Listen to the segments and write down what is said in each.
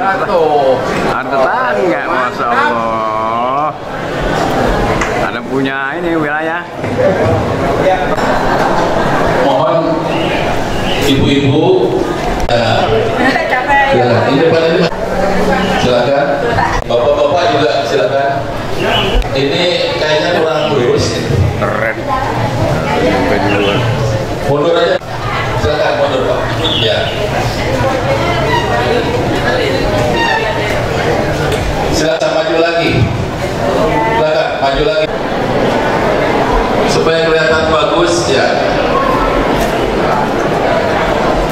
Ada tetangga, masya Allah. Ada punya ini wilayah. Mohon ibu-ibu, silakan. Ini depan ini, silakan. Bapak-bapak juga silakan. Ini kayaknya kurang lurus. Keren. Mundur aja. Silakan mundur Pak. Ya. Silakan maju lagi. Silakan maju lagi. Supaya kelihatan bagus ya.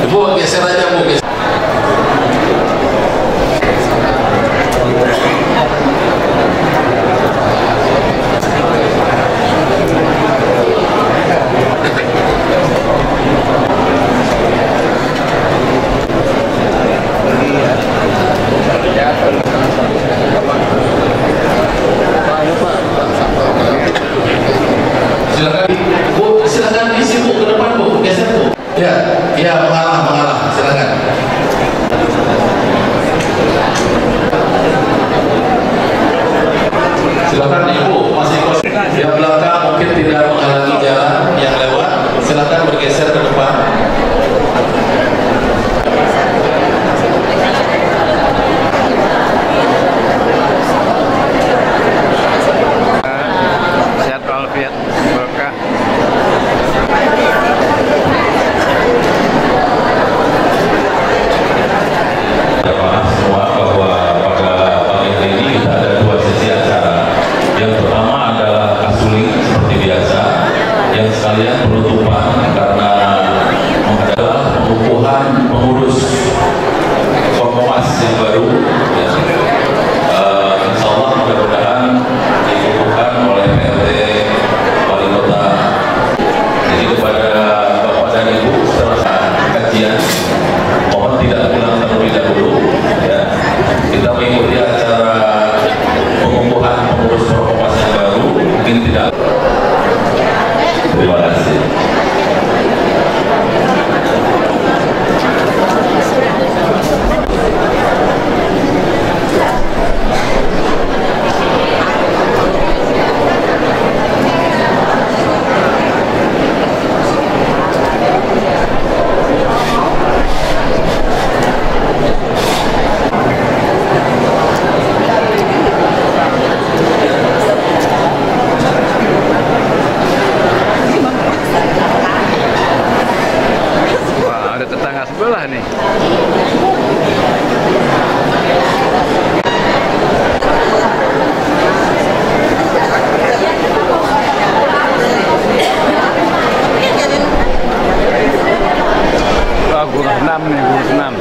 Ibu geser aja Bu. Geser. Silakan Bu, silakan isi Bu ke depan Bu, geser Bu. Ya, ya mengalah, silakan. Silakan Ibu, masih kosong. Yang belakang mungkin tidak menghalangi jalan yang lewat, silakan bergeser ke depan. Sehat walafiat, berkah. Semua bahwa pada pagi hari ini kita ada dua sesi acara. Yang pertama adalah kasuling seperti biasa, yang sekalian penutupan karena adalah pengukuhan pengurus Forkomas yang baru. Ya. Insya Allah mudah-mudahan dikukuhkan oleh PRT Wali Kota. Jadi kepada Bapak dan Ibu setelah kajian, mohon tidak pulang terlebih dahulu. Ya. Kita mengikuti acara pengukuhan pengurus Forkomas yang baru, mungkin tidak. Terima kasih. Wah, ada tetangga sebelah nih. Wah, guru senam nih, guru senam.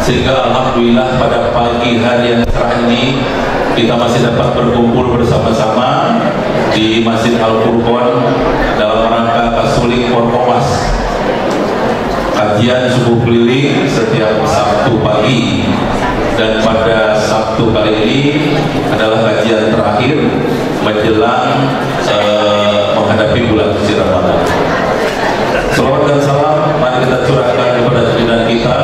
Sehingga alhamdulillah pada pagi hari yang cerah ini kita masih dapat berkumpul bersama-sama di Masjid Al-Furqon dalam rangka kasuling Forkomas, kajian subuh keliling setiap Sabtu pagi. dan pada Sabtu kali ini adalah kajian terakhir menjelang menghadapi bulan suci Ramadan. Salawat dan salam mari kita curahkan kepada junjungan kita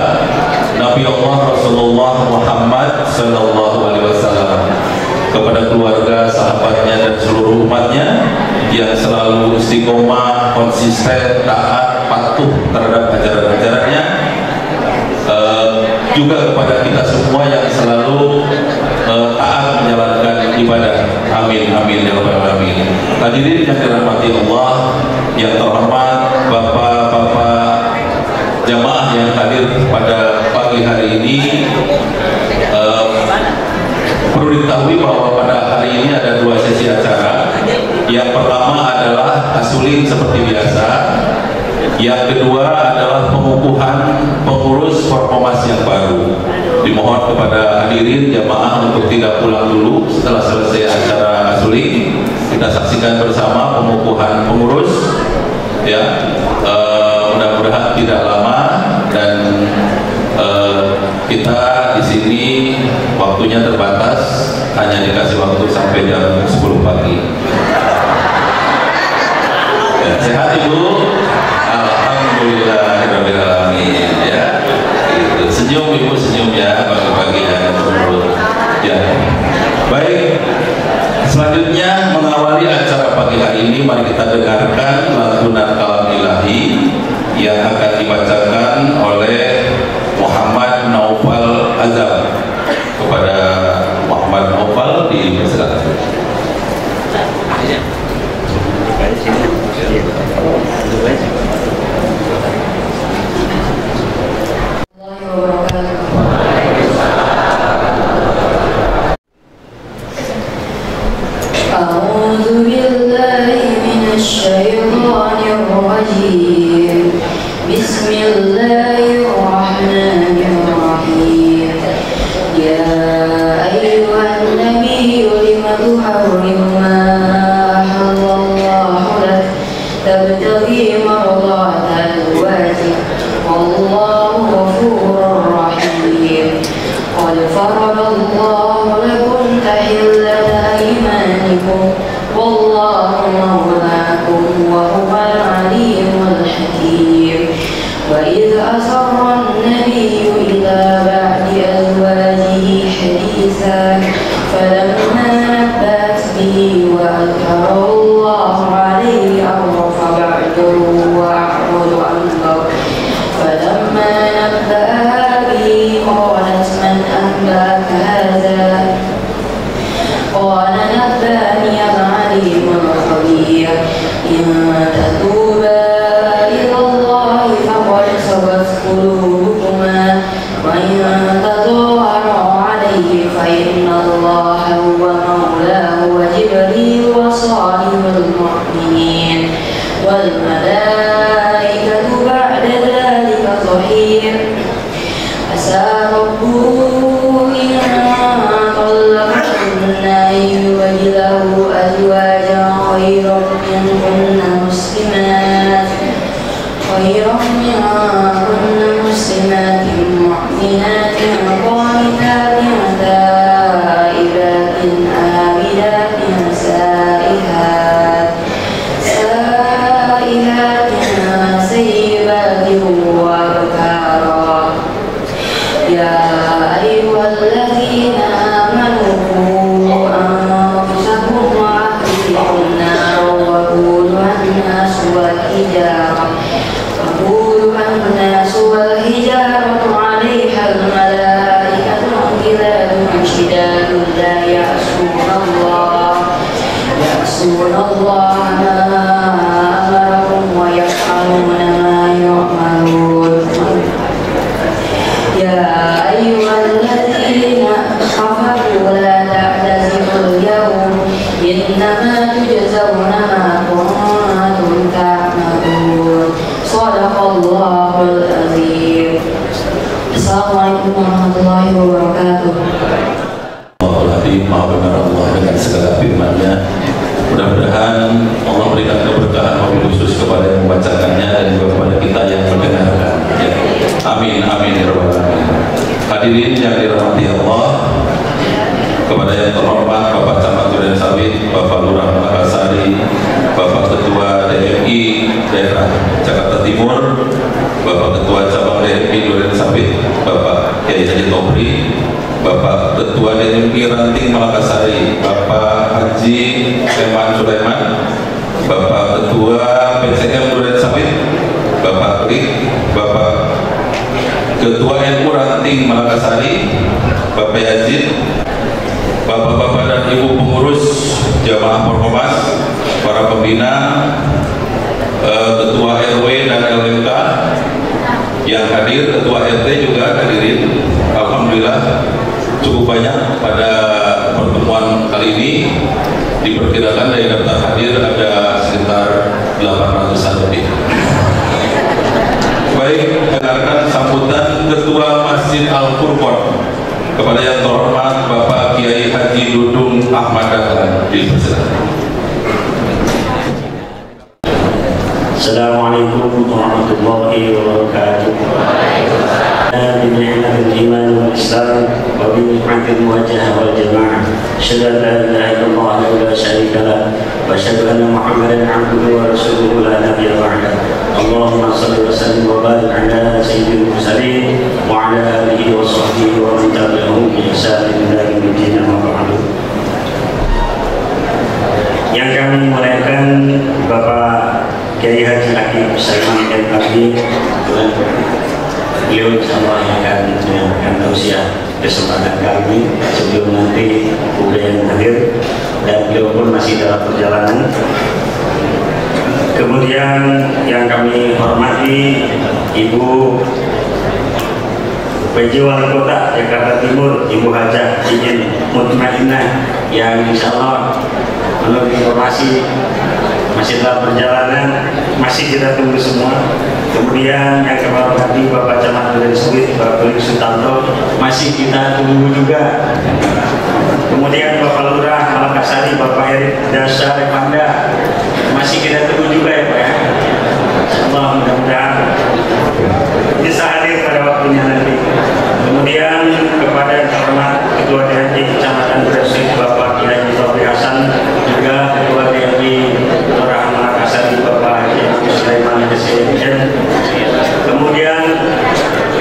Nabi Allah Rasulullah Muhammad Sallallahu Alaihi Wasallam, kepada keluarga, sahabatnya dan seluruh umatnya yang selalu istiqomah, konsisten, taat, patuh terhadap ajaran-ajarannya, juga kepada kita semua yang selalu taat menjalankan ibadah. Amin, amin ya rabbal alamin. Hadirin yang dirahmati Allah, yang terhormat bapak-bapak jamaah yang hadir pada pagi hari ini, perlu diketahui bahwa pada hari ini ada dua sesi acara. Yang pertama adalah asuling seperti biasa. Yang kedua adalah pengukuhan pengurus Forkomas yang baru. Dimohon kepada hadirin jamaah untuk tidak pulang dulu setelah selesai acara asuling. Kita saksikan bersama pengukuhan pengurus. Ya, mudah-mudahan tidak lama dan kita di sini waktunya terbatas, hanya dikasih waktu sampai jam 10 pagi. Ya, sehat Ibu? Alhamdulillahirabbil alamin ya. Itu senyum Ibu, senyum ya pagi-pagi yang turun. Ya. Baik. Selanjutnya mengawali acara pagi hari ini, mari kita dengarkan lantunan kalam ilahi yang akan dibacakan oleh Muhammad Naufal Azam. Kepada Muhammad Naufal dipersilakan. أعوذ بالله من الشيطان الرجيم بسم الله الرحمن الرحيم يا أيها النبي لم تحرم ما أحل الله لك تبتغي مرضات أزواجك والله غفور رحيم قد فرض الله لكم تحلة أيمانكم والله مولاكم وهو العليم الحكيم وإذ أسر النبي إلى بعض أزواجه حديثا فلما نبأت به وأظهره الله عليه عرف بعده وأعرض عن بعض فلما نبأها به قالت من أنبأك هذا قال نبأني العليم الخبير إن تتوبا إلى الله فقد صغت قلوبكما وإن تظاهرا عليه فإن الله هو مولاه وجبريل وصالح المؤمنين والملائكة بعد ذلك ظهير عسى ربه إن طلقكن أن يبدله أزواجا خيرا منكن مسلمات مؤمنات قانتات تائبات عابدات سائحات سيبات وأبكارا يا أيها الذين آمنوا قوا أنفسكم وأهليكم نارا وقودها الناس والحجارة عليها الملائكة غلاظ شداد لا يعصون الله ما أمرهم ويفعلون ما يؤمرون يا أيها الذين كفروا لا تعتذروا اليوم إنما تجزون ما كنتم تعملون صدق الله العظيم. Assalamualaikum warahmatullahi wabarakatuh. Maha benar Allah dengan segala firman-Nya. Mudah-mudahan Allah berikan keberkahan wabil khusus kepada yang membacakannya dan juga kepada kita yang mendengarkan. Ya. Amin, amin ya rabbal alamin. Hadirin yang dirahmati Allah, kepada yang terhormat Bapak Camat Durian Sawit, Bapak Lurah Makassari, Bapak Ketua DMI Daerah Jakarta Timur, Bapak Ketua Cabang DMI Durian Sawit, Bapak Kiai Haji Tobri, Bapak Ketua DMI Ranting Makassari, Bapak Haji Leman Sulaiman, Bapak Ketua PCM Durian Sawit, Bapak Klik, Bapak Ketua NU Ranting Makassari, Bapak Yazid, Bapak-bapak dan ibu pengurus jamaah Forkomas, para pembina, ketua RW dan LMK yang hadir, ketua RT juga hadirin. Alhamdulillah cukup banyak pada pertemuan kali ini. Diperkirakan dari daftar hadir ada sekitar 800-an lebih. Baik, dengarkan sambutan Ketua Masjid Al-Furqon kepada yang terhormat Bapak Kiai Haji Dudung Ahmad Dahlan. Dipersilakan. Assalamualaikum warahmatullahi wabarakatuh. بنعمة الإيمان والإسلام وبنعمة المواجهة والجماعة أشهد أن لا إله إلا الله وحده لا شريك له وأشهد أن محمدا عبده ورسوله لا نبي بعده اللهم صل وسلم وبارك على سيد المرسلين وعلى آله وصحبه ومن تبعهم بإحسان إلى يوم الدين أما بعد. Yang kami muliakan Bapak Kiai Haji Akib Sulaiman M.Akib, beliau insyaallah yang akan menyampaikan tausiah kesempatan kami sebelum nanti budaya yang hadir, dan beliau pun masih dalam perjalanan. Kemudian yang kami hormati Ibu PJ Wali Kota Jakarta Timur, Ibu Hajah Izin Mutmainah, yang insyaallah menurut informasi masih dalam perjalanan, masih kita tunggu semua. Kemudian yang kami hormati Bapak Camat Durian Sawit, Bapak Kulik Sutanto, masih kita tunggu juga. Kemudian Bapak Lurah Makassari, Bapak Erik Dasar Panda, masih kita tunggu juga ya Pak ya. Insyaallah mudah-mudahan bisa hadir pada waktunya nanti. Kemudian kepada yang terhormat Ketua DMI Kecamatan Durian Sawit, Bapak Kiai Tobri Hasan, juga Ketua DMI Kelurahan Makassari, Bapak Haji Sulaiman SDM. Kemudian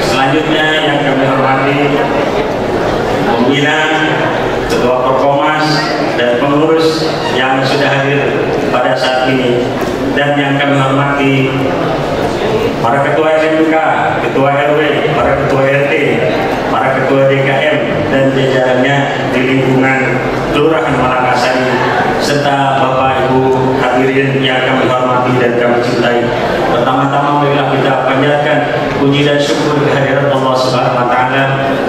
selanjutnya yang kami hormati pembina, Ketua Forkomas dan pengurus yang sudah hadir pada saat ini, dan yang kami hormati para ketua SMK, ketua RW, para ketua RT, para ketua DKM dan jajarannya di lingkungan Kelurahan Makassari, serta Bapak Ibu hadirin yang kami hormati dan kami cintai. Pertama-tama marilah kita panjatkan puji dan syukur kehadirat Allah Subhanahu wa taala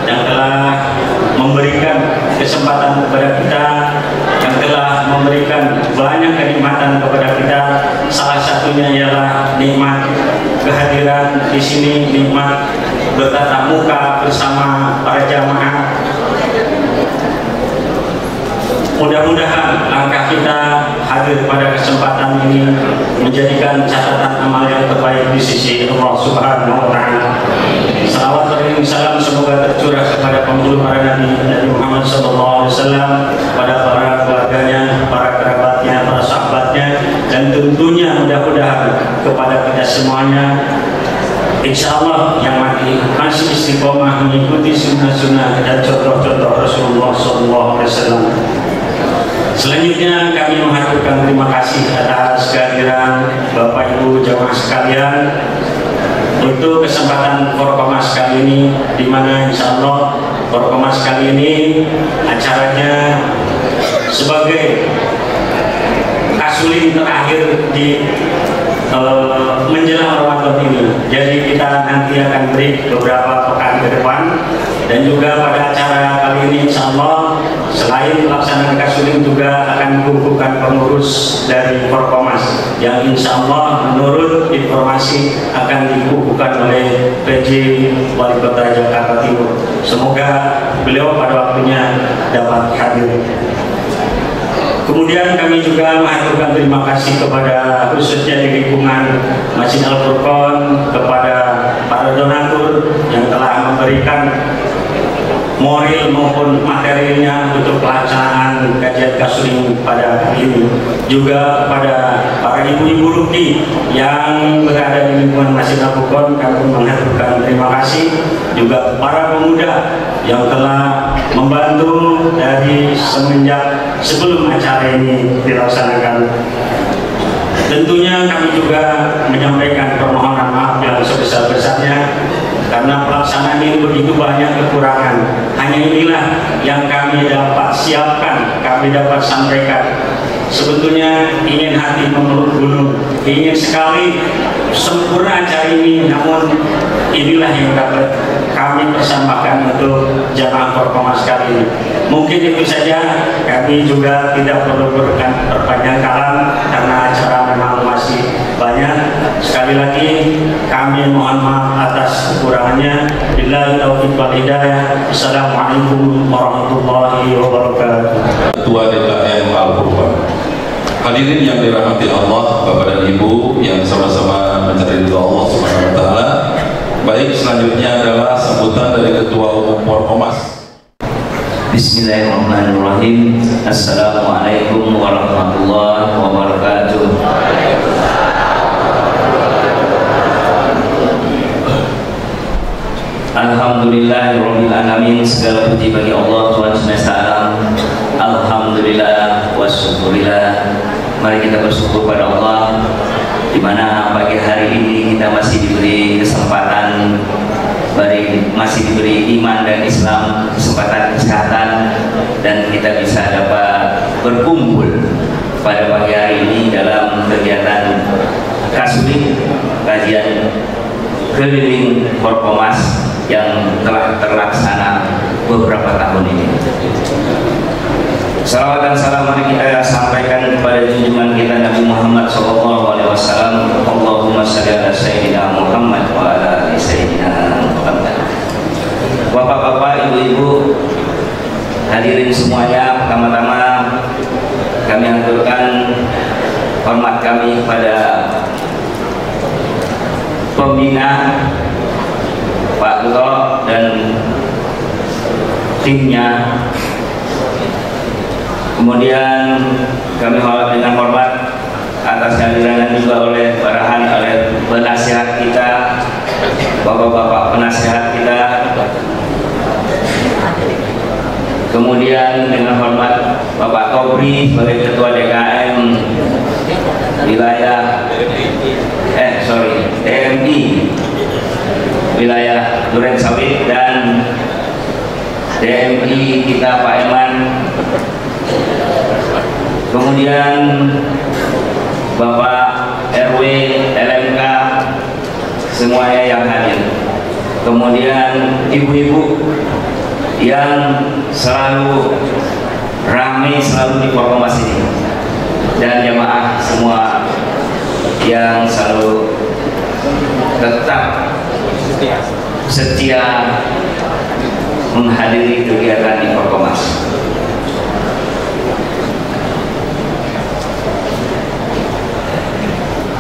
yang telah memberikan kesempatan kepada kita, yang telah memberikan banyak kenikmatan kepada kita. Salah satunya ialah nikmat kehadiran di sini, nikmat bertatap muka bersama para jamaah. Mudah-mudahan langkah kita hadir pada kesempatan ini menjadikan catatan amal yang terbaik di sisi Allah Subhanahu wa taala. Salawat dan salam semoga tercurah kepada pembunuh para nabi, Nabi Muhammad sallallahu alaihi wasallam, pada para keluarganya, para kerabatnya, para sahabatnya, dan tentunya mudah-mudahan kepada kita semuanya, insyaallah yang masih istiqomah mengikuti sunnah-sunnah dan contoh-contoh Rasulullah sallallahu alaihi wasallam. Selanjutnya kami mengaturkan terima kasih atas kehadiran Bapak Ibu jamaah sekalian untuk kesempatan Forkomas kali ini, di mana insyaallah Forkomas kali ini acaranya sebagai kasuling terakhir di menjelang Ramadan ini. Jadi kita nanti akan beri beberapa pekan ke depan, dan juga pada acara kali ini insyaallah selain pelaksanaan kasuling juga akan dikukuhkan pengurus dari Forkomas yang insyaallah menurut informasi akan dikukuhkan oleh PJ Wali Kota Jakarta Timur. Semoga beliau pada waktunya dapat hadir. Kemudian kami juga mengaturkan terima kasih kepada khususnya di lingkungan Masjid Al-Furqon, kepada para donatur yang telah memberikan moral maupun materialnya untuk pelaksanaan kajian kasuling pada hari ini. Juga kepada para ibu-ibu rukti yang berada di lingkungan Masjid Al-Furqon, kami mengaturkan terima kasih. Juga para pemuda yang telah membantu dari semenjak sebelum acara ini dilaksanakan. Tentunya kami juga menyampaikan permohonan maaf yang sebesar-besarnya karena pelaksanaan ini begitu banyak kekurangan. Hanya inilah yang kami dapat siapkan, kami dapat sampaikan. Sebetulnya ingin hati memeluk gunung, ingin sekali sempurna acara ini, namun inilah yang dapat kami persembahkan untuk jamaah Forkomas kali ini. Mungkin itu saja, kami juga tidak perlu berpanjang kalam karena acara memang masih banyak. Sekali lagi kami mohon maaf atas kekurangannya. Billahi taufiq wal hidayah. Assalamualaikum warahmatullahi wabarakatuh. Ketua DKM Al-Furqon. Hadirin yang dirahmati Allah, Bapak dan Ibu yang sama-sama mencari ridho Allah Subhanahu wa taala. Baik, selanjutnya adalah sambutan dari Ketua Umum Forkomas. Bismillahirrahmanirrahim. Assalamualaikum warahmatullahi wabarakatuh. Alhamdulillahirabbil alamin. Segala puji bagi Allah Tuhan semesta alam. Alhamdulillah wasyukurillah. Mari kita bersyukur pada Allah di mana pagi hari ini kita masih diberi kesempatan, masih diberi iman dan Islam, kesempatan kesehatan, dan kita bisa dapat berkumpul pada pagi hari ini dalam kegiatan kasuling kajian keliling Forkomas yang telah terlaksana beberapa tahun ini. Salawat dan salam mari kita sampaikan kepada junjungan kita Nabi Muhammad SAW. Allahumma shalli ala sayyidina Muhammad wa ala ali sayyidina Muhammad. Bapak-bapak, ibu-ibu, hadirin semuanya, pertama-tama kami aturkan hormat kami kepada pembina Pak Duto dan timnya. Kemudian kami dengan hormat atas kehadiran juga oleh arahan oleh penasihat kita, bapak-bapak penasihat kita. Kemudian dengan hormat Bapak Kobri sebagai Ketua DKM wilayah DMI wilayah Duren Sawit, dan DMI kita Pak Eman. Kemudian Bapak RW, LMK, semuanya yang hadir. Kemudian ibu-ibu yang selalu ramai selalu di Forkomas ini, dan jamaah semua yang selalu tetap setia menghadiri kegiatan di Forkomas.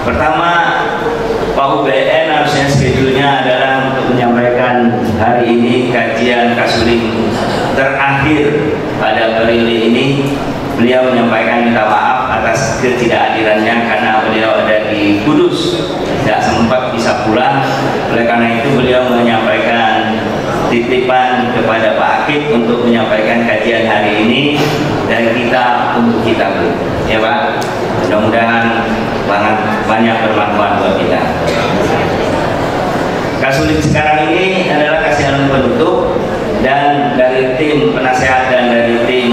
Pertama, Pak UBN harusnya schedule-nya adalah untuk menyampaikan hari ini kajian kasuling terakhir pada periode ini. Beliau menyampaikan minta maaf atas ketidakhadirannya karena beliau ada di Kudus, tidak sempat bisa pulang. Oleh karena itu beliau menyampaikan titipan kepada Pak Akib untuk menyampaikan kajian hari ini dari kita untuk kita, ya Pak. Mudah-mudahan banyak bermanfaat buat kita. Kasuling sekarang ini adalah kasihan penutup, dan dari tim penasehat dan dari tim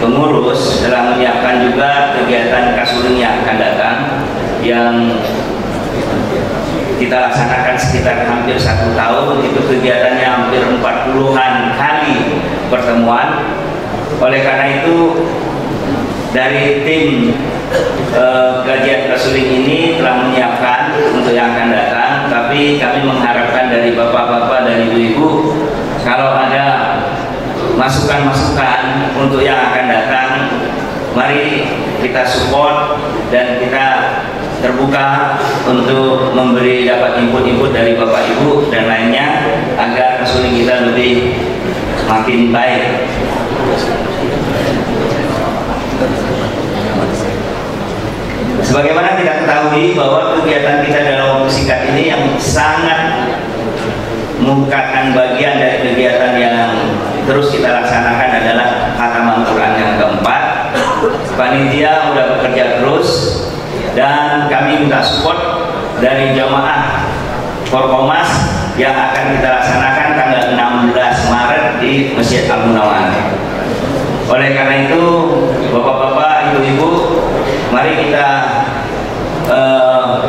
pengurus telah menyiapkan juga kegiatan kasuling yang akan datang, yang kita laksanakan sekitar hampir 1 tahun. Itu kegiatannya hampir 40-an kali pertemuan. Oleh karena itu dari tim kajian kasuling ini telah menyiapkan untuk yang akan datang, tapi kami mengharapkan dari bapak-bapak dan ibu-ibu kalau ada masukan-masukan untuk yang akan datang, mari kita support dan kita terbuka untuk memberi dapat input-input dari bapak ibu dan lainnya. agar kasuling kita lebih makin baik. Sebagaimana kita ketahui bahwa kegiatan kita dalam waktu singkat ini yang sangat merupakan bagian dari kegiatan yang terus kita laksanakan adalah khataman Quran yang keempat. Panitia sudah bekerja terus dan kami minta support dari jamaah Forkomas yang akan kita laksanakan tanggal 16 Maret di Masjid Al-Munawwar. Oleh karena itu, bapak-bapak, ibu-ibu, mari kita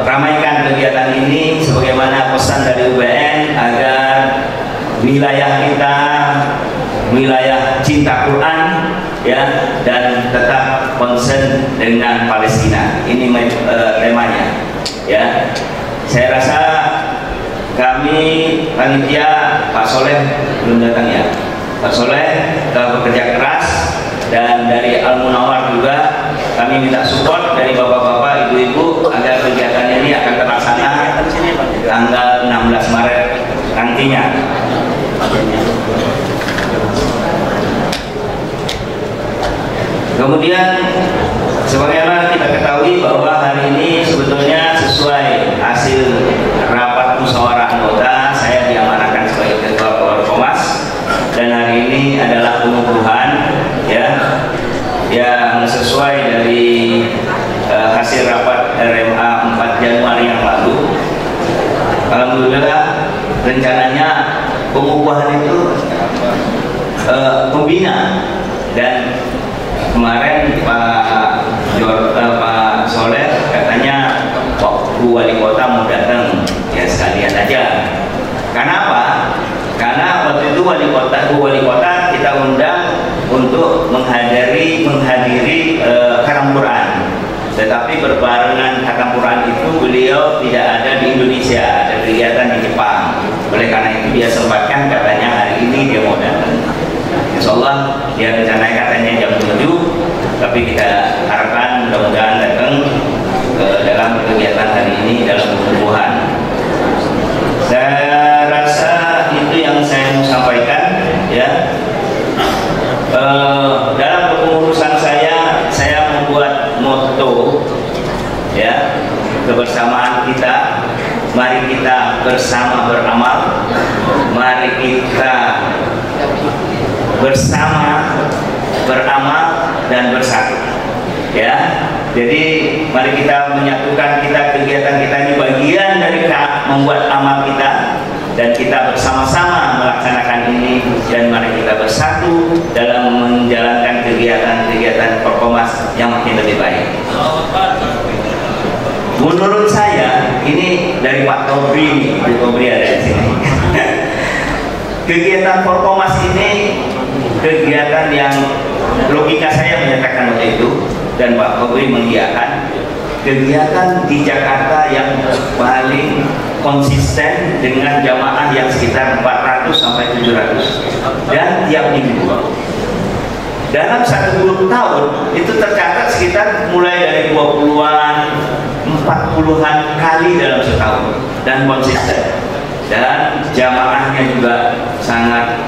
ramaikan kegiatan ini sebagaimana pesan dari UBN agar wilayah kita wilayah cinta Quran ya, dan tetap konsen dengan Palestina. Ini temanya ya. Saya rasa kami panitia, Pak Soleh belum datang ya. Pak Soleh bekerja keras, dan dari Al-Munawwar juga kami minta support dari bapak-bapak, ibu-ibu agar kegiatan ini akan terlaksana tanggal 16 Maret nantinya. Kemudian sebagaimana kita ketahui bahwa hari ini sebetulnya sesuai hasil rapat musyawarah anggota, saya diamanahkan sebagai ketua Forkomas, dan hari ini adalah pengukuhan ya, yang sesuai dari hasil rapat RMA 4 Januari yang lalu. Alhamdulillah rencananya pengukuhan itu pembina, dan kemarin Pak Soleh katanya waktu wali kota mau datang ya, sekalian aja. Kenapa? Karena waktu itu wali kota kita undang untuk menghadiri khatam Quran, tetapi berbarengan khatam Quran itu beliau tidak ada di Indonesia, ada kegiatan di Jepang. Oleh karena itu dia sempatkan katanya hari ini dia mau datang. Insya Allah dia rencananya katanya jam 7, tapi kita harapkan mudah-mudahan datang dalam kegiatan hari ini dalam pengukuhan. Saya rasa itu yang saya mau sampaikan ya. Dalam kepengurusan saya membuat motto ya, kebersamaan kita. Mari kita bersama beramal, mari kita bersama beramal dan bersatu ya. Jadi mari kita menyatukan kegiatan kita ini bagian dari membuat amal kita, dan kita bersama-sama melaksanakan ini, dan mari kita bersatu dalam menjalankan kegiatan-kegiatan Forkomas yang makin lebih baik. Menurut saya ini dari Pak Tobri ada di sini. Kegiatan Forkomas ini kegiatan yang logika saya menyatakan waktu itu, dan Pak Tobri mengiyakan, kegiatan di Jakarta yang paling konsisten dengan jamaah yang sekitar 400 sampai 700, dan tiap minggu. Dalam 1 tahun itu tercatat sekitar mulai dari 20-an, 40-an kali dalam setahun, dan konsisten, dan jamaahnya juga sangat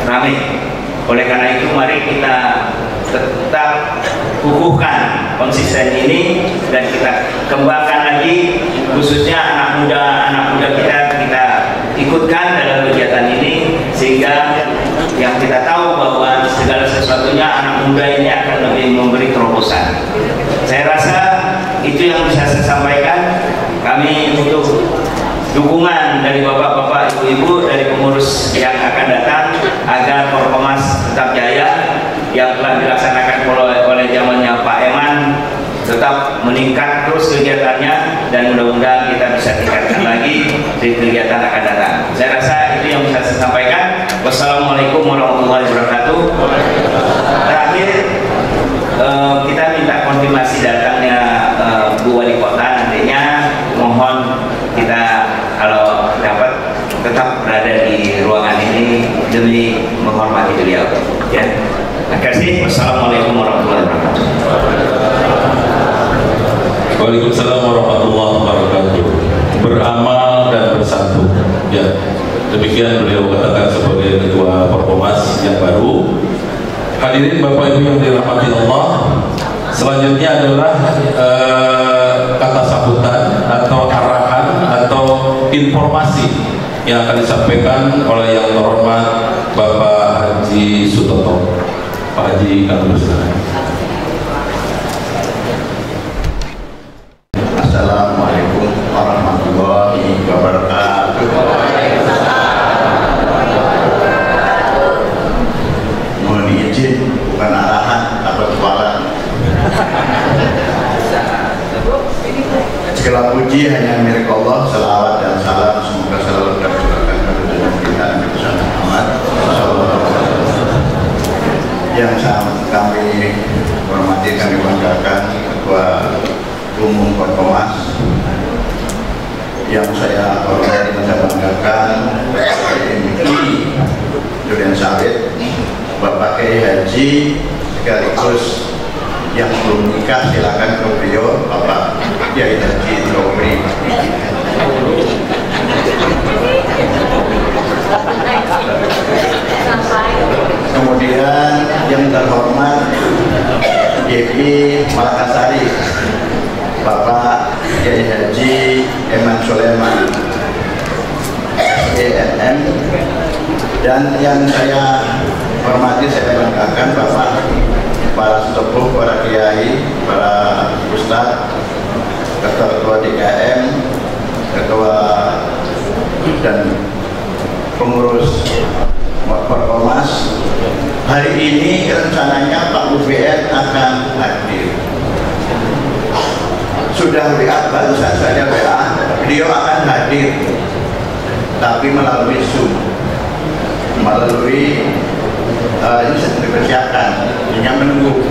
ramai. Oleh karena itu mari kita tetap kukuhkan konsisten ini, dan kita kembangkan lagi, khususnya anak muda kita ikutkan dalam kegiatan ini, sehingga yang kita tahu bahwa segala sesuatunya anak muda ini akan lebih memberi terobosan. Saya rasa itu yang bisa saya sampaikan. Kami butuh dukungan dari bapak-bapak, ibu-ibu, dari pengurus yang akan datang agar Forkomas tetap jaya yang telah dilaksanakan oleh zamannya Pak Eman tetap meningkat terus kegiatannya, dan mudah-mudahan kita bisa tingkatkan lagi di kegiatan akan datang. Saya rasa itu yang bisa saya sampaikan. Wassalamualaikum warahmatullahi wabarakatuh. Terakhir kita minta konfirmasi datangnya Bu Wali Kota nantinya. Mohon kita kalau dapat tetap berada di ruangan ini demi menghormati beliau ya. Terima kasih. Wassalamualaikum warahmatullahi wabarakatuh. Waalaikumsalam warahmatullahi wabarakatuh. Beramal dan bersatu ya, demikian beliau. selanjutnya adalah kata sambutan atau arahan atau informasi yang akan disampaikan oleh yang terhormat Bapak Haji Sutoto. Pak Haji, kami bersilakan. Assalamualaikum warahmatullahi wabarakatuh. Mohon izin, bukan arahan atau kepala. Segala puji hanya milik Allah. Salawat dan salam semoga selalu tercurahkan kepada kita Nabi Muhammad yang sangat kami hormati, kami banggakan Ketua Umum Korpomas yang saya hormati dan saya banggakan, Bapak MI Durian Sawit, Bapak Kiai Haji sekaligus yang belum nikah silakan ke beliau, Bapak Kiai Haji Robri. Kemudian yang terhormat YPI Malakasari, Bapak Kiai Haji Eman Sulaiman SENM, dan yang saya hormati, saya banggakan Bapak para sepuh, para kiai, para ustadz, ketua DKM, ketua dan pengurus Korpomas. Hari ini rencananya Pak UBN akan hadir. Sudah WA, barusan saja WA, beliau akan hadir, tapi melalui Zoom, melalui ini sedang dipersiapkan, hanya menunggu.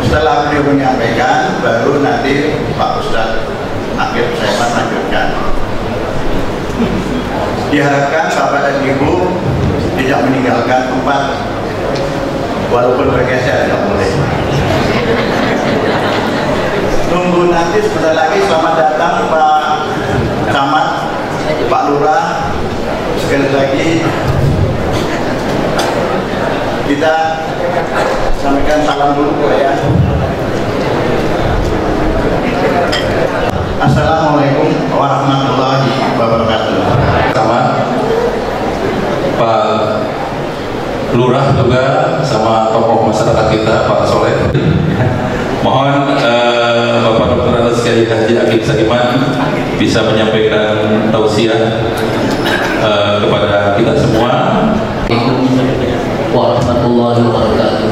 Setelah beliau menyampaikan, baru nanti Pak Ustadz akhir saya melanjutkan. Diharapkan Bapak dan Ibu tidak meninggalkan tempat, walaupun bergeser tidak boleh. Tunggu nanti sebentar lagi. Selamat datang Pak Camat, Pak Lurah. Sekali lagi kita sampaikan salam dulu ya. Assalamualaikum warahmatullahi wabarakatuh. Sama Pak Lurah juga sama tokoh masyarakat kita Pak Soleh. Mohon Bapak Dr. Andes Kiai Haji Akib Saiman bisa menyampaikan tausiah kepada kita semua. Assalamualaikum warahmatullahi wabarakatuh.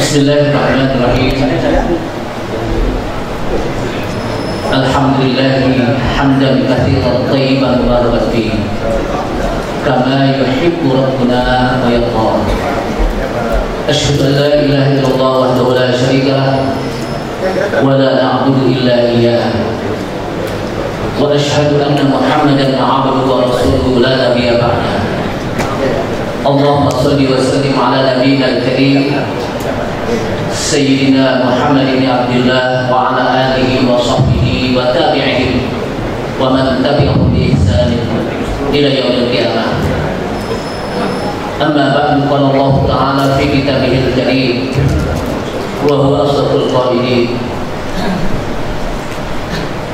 Bismillahirrahmanirrahim. Alhamdulillahi hamdan katsiran thayyiban mubarakan fihi kama yuhibbu rabbuna wa yarda. Asyhadu an la ilaha illallah wahdahu la syarika lah wa la na'budu illa iyyah. Wa asyhadu anna Muhammadan 'abduhu wa rasuluhu la nabiyya ba'dah. Allahumma shalli wa sallim ala nabiyyina al-karim Sayyidina Muhammad bin Abdullah wa ala alihi wa sahbihi wa tabi'ihim wa man tabi'ahum bi ihsan ila yaumil qiyamah. Amma ba'du, qala Allah ta'ala fi kitabihil karim wa huwa asdaqul qailin.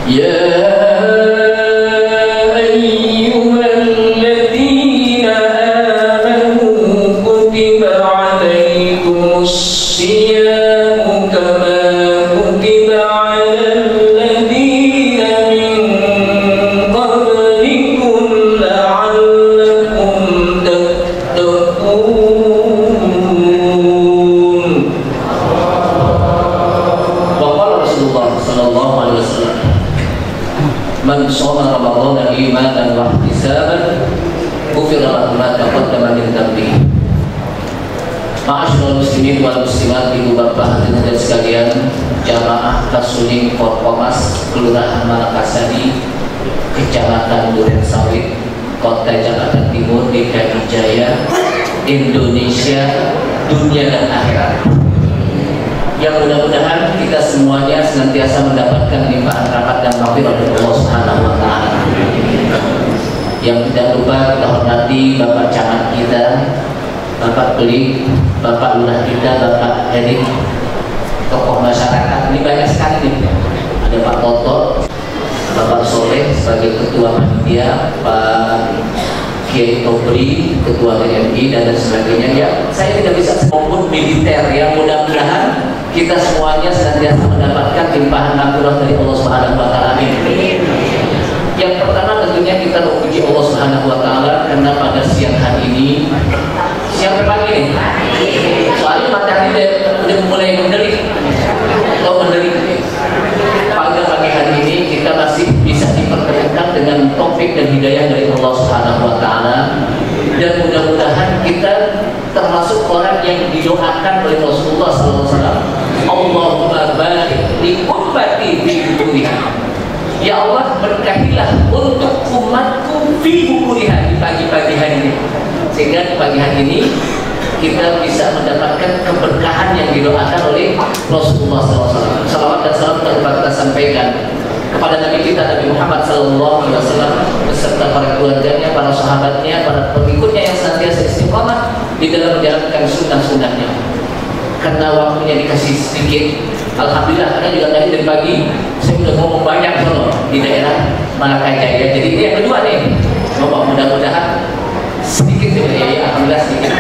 Ya ayyuhalladzina amanu kutiba 'alaikumus siyamu kama kutiba 'alal ladzina min qablikum la'allakum tattaqun. Wa qala Rasulullah sallallahu alaihi wasallam, man shoma ramadhana imanan wa ihtisaban ghufira lahu ma taqaddama min dhanbihi. Ma'asyiral muslimin wal muslimat, ibu bapak hadirin sekalian, jamaah Kasuling Korpomas Kelurahan Malakasari, Kecamatan Duren Sawit, Kota Jakarta Timur, DKI Jaya, Indonesia, dunia dan akhirat. Yang mudah-mudahan kita semuanya senantiasa mendapatkan limpahan rahmat dan maghfirah dari Allah Subhanahu wa taala. Yang tidak lupa kita hormati Bapak Camat kita, Bapak Beli, Bapak Lurah kita, Bapak Erik, tokoh masyarakat ini banyak sekali nih. Ada Pak Toto, Bapak Soleh sebagai ketua panitia, Pak Kiai Tobri, ketua TNI dan sebagainya. Ya, saya tidak bisa maupun militer ya. Mudah-mudahan kita semuanya senantiasa mendapatkan limpahan anugerah dari Allah Subhanahu wa taala. Yang pertama tentunya kita memuji Allah Subhanahu wa taala karena pada siang hari ini, siang pagi nih. Soalnya matahari udah mulai menderik. Atau menderik. Pada pagi hari ini kita masih bisa dipertemukan dengan taufik dan hidayah dari Allah Subhanahu wa taala. Dan mudah-mudahan kita termasuk orang yang didoakan oleh Rasulullah SAW. Allahumma barik li ummati fi bukuriha. Ya Allah, berkahilah untuk umatku fi bukuriha, di pagi-pagi hari ini. Sehingga di pagi hari ini kita bisa mendapatkan keberkahan yang didoakan oleh Rasulullah SAW. Salawat dan salam kita sampaikan kepada Nabi kita Nabi Muhammad SAW beserta para keluarganya, para sahabatnya, para pengikutnya yang senantiasa istiqamah di dalam menjalankan sunnah-sunnahnya. Karena waktunya dikasih sedikit, alhamdulillah, karena juga dari pagi saya sudah ngomong banyak soal di daerah Malakajaya. Jadi ini yang kedua nih, mudah-mudahan sedikit ya, alhamdulillah sedikit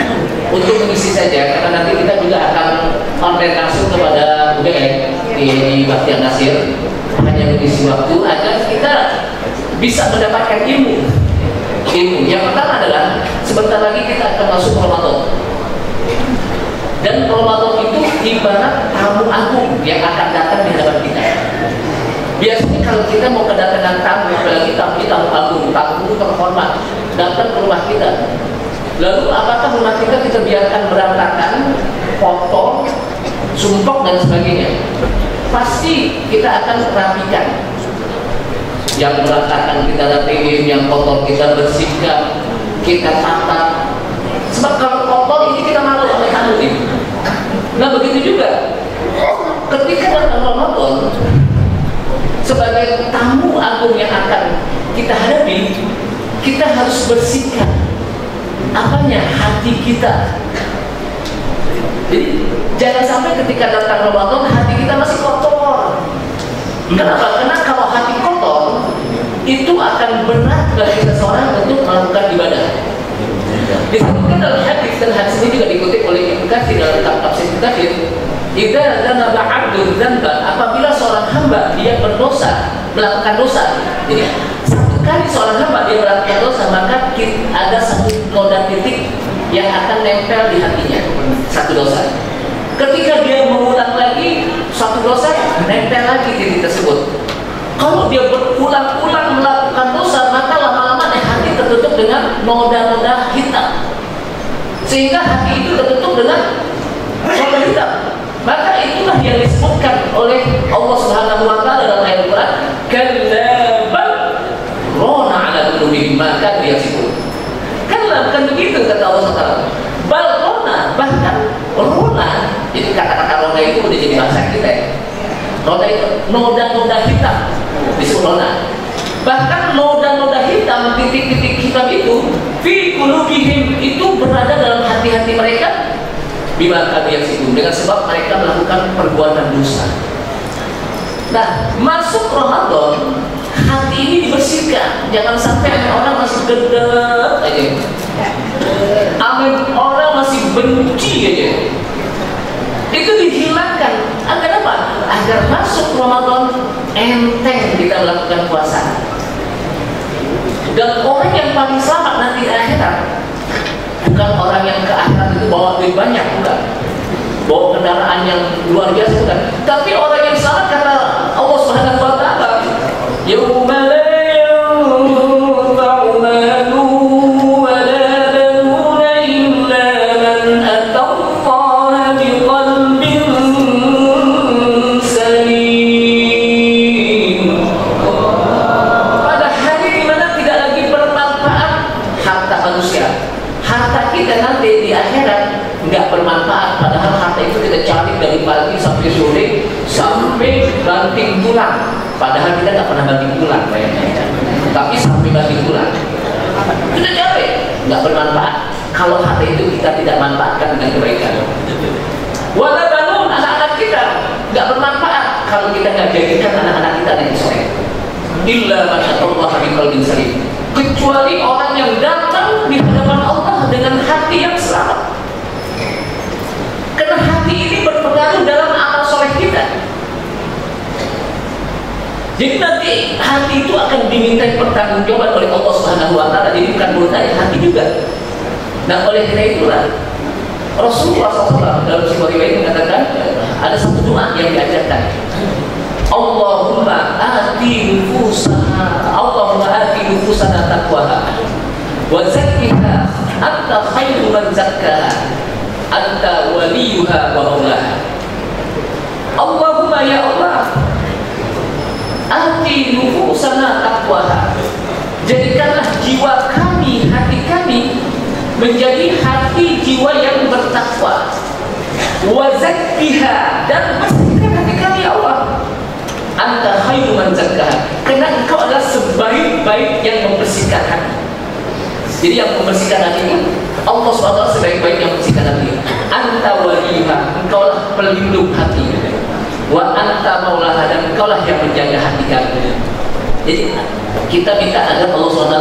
untuk mengisi saja, karena nanti kita juga akan online langsung kepada UBM di Baktiar Nasir, hanya mengisi waktu agar kita bisa mendapatkan ilmu. Yang pertama adalah sebentar lagi kita akan masuk Ramadan. Dan Ramadan itu ibarat tamu agung yang akan datang di hadapan kita. Biasanya kalau kita mau kedatangan tamu, apalagi tamu agung, tamu terhormat, datang ke rumah kita. Lalu apakah rumah kita biarkan berantakan, kotor, sumpok dan sebagainya? Pasti kita akan rapikan. Yang berantakan kita rapiin, yang kotor kita bersihkan, kita tata. Sebab kalau kotor ini kita malu oleh tamu ini. Nah begitu juga ketika datang Ramadan, sebagai tamu agung yang akan kita hadapi, kita harus bersihkan apanya, hati kita. Jadi jangan sampai ketika datang Ramadan hati kita masih kotor. Kenapa? Karena kalau hati kotor itu akan berat bagi seseorang untuk melakukan ibadah. Disebutkan dalam hadis, dan hadis ini juga dikutip oleh Ibnu Katsir dalam tafsir Ibnu Katsir, "Idza dzanaba 'abdun dzanban", apabila seorang hamba dia berdosa, melakukan dosa. Jadi satu kali seorang hamba dia melakukan dosa, maka ada satu noda titik yang akan nempel di hatinya, satu dosa. Ketika dia mengulang lagi satu dosa, nempel lagi titik tersebut. Kalau dia berulang-ulang melakukan dosa, maka lama-lama hati tertutup dengan noda-noda hitam, sehingga hati itu tertutup dengan noda hitam. Maka itulah yang disebutkan oleh Allah Subhanahu wa taala dalam ayat Al-Qur'an, "Kallabal rona 'ala qulubihim ma kanu yaksibun." Kalla, bukan begitu kata Allah Subhanahu wa taala. Bal rona, bahkan rona. Jadi kata-kata rona itu udah jadi bahasa kita ya. Rona itu noda-noda hitam disebut rona. Bahkan noda-noda hitam, titik-titik hitam itu fi qulubihim, itu berada dalam hati-hati mereka bima kanu yaksibun, dengan sebab mereka melakukan perbuatan dosa. Nah, masuk Ramadan hati ini dibersihkan. Jangan sampai orang masih gedek aja, orang masih benci aja. Itu dihilangkan. Agar apa? Agar masuk Ramadan enteng kita melakukan puasa. Dan orang yang paling selamat nanti di akhirat bukan orang yang ke akhirat itu bawa duit banyak, bukan, bawa kendaraan yang luar biasa, bukan. Tapi orang yang selamat kata Allah Subhanahu wa taala, "Yauma la yanfa'u malun wa la banuna illa man atallaha biqalbin salim." Pada hari di mana tidak lagi bermanfaat harta manusia. Harta kita nanti di akhirat nggak bermanfaat, padahal harta itu kita cari dari pagi sampai sore sampai banting tulang, padahal kita nggak pernah banting tulang, bayangkan. Tapi sampai banting tulang kita cari, nggak bermanfaat. kalau harta itu kita tidak manfaatkan dengan kebaikan. Wala banun, anak-anak kita nggak bermanfaat kalau kita nggak jadikan anak-anak kita yang soleh. Illa masyaallah bi qalbin salim. Kecuali orang yang datang di hadapan Allah dengan hati yang selamat. Karena hati ini berpengaruh dalam amal soleh kita. Jadi nanti hati itu akan dimintai pertanggungjawaban oleh Allah Subhanahu wa taala. Jadi bukan mulut saja, hati juga. Nah, oleh karena itulah Rasulullah SAW dalam sebuah riwayat mengatakan ada satu doa yang diajarkan. Allahumma ati nufusana taqwaha wa zakkiha anta khairu man zakkaha anta waliyuha wa maulaha. Allahumma ya Allah, ati nufusana taqwaha, jadikanlah jiwa kami, hati kami menjadi hati jiwa yang bertakwa. Wa zakkiha, dan bersihkan hati kami ya Allah. Anta khairu man zakkaha, karena engkau adalah sebaik-baik yang membersihkan hati. Jadi yang membersihkan hati ini Allah SWT sebaik-baik yang membersihkan hati. Anta waliyuha, engkaulah pelindung hati. Wa anta maulaha, dan engkaulah yang menjaga hati kami. Jadi kita minta agar Allah SWT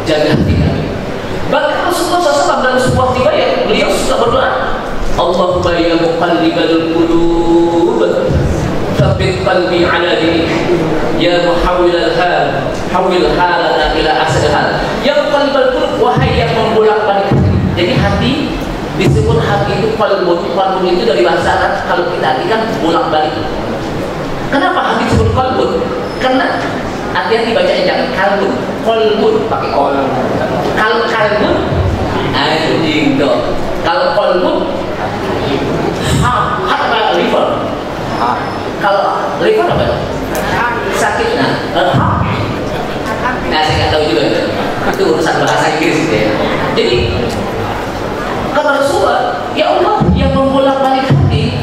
jaga hati kami. Bahkan Rasulullah SAW dalam sebuah riwayat beliau suka berdoa, Allahumma ya muqallibal qulub tsabbit qalbi ala dinik, ya muhawwilal hal hawwil halana ila ahsanil hal, ya muqallibal qulub, wahai yang membolak-balik hati. Jadi hati disebut hati itu qalbun. Qalbun itu dari bahasa Arab, kalau kita artikan bolak-balik. Kenapa hati disebut qalbun? Karena hati-hati bacanya jangan kalbun, qalbun pakai kol. Kalau kalbun anjing dong. Kalau qalbun apa liver? Kalau liver apa? Sakit. Nah, saya nggak tahu juga itu urusan bahasa Inggris gitu ya. Jadi kata Rasulullah, ya Allah yang membolak-balik hati,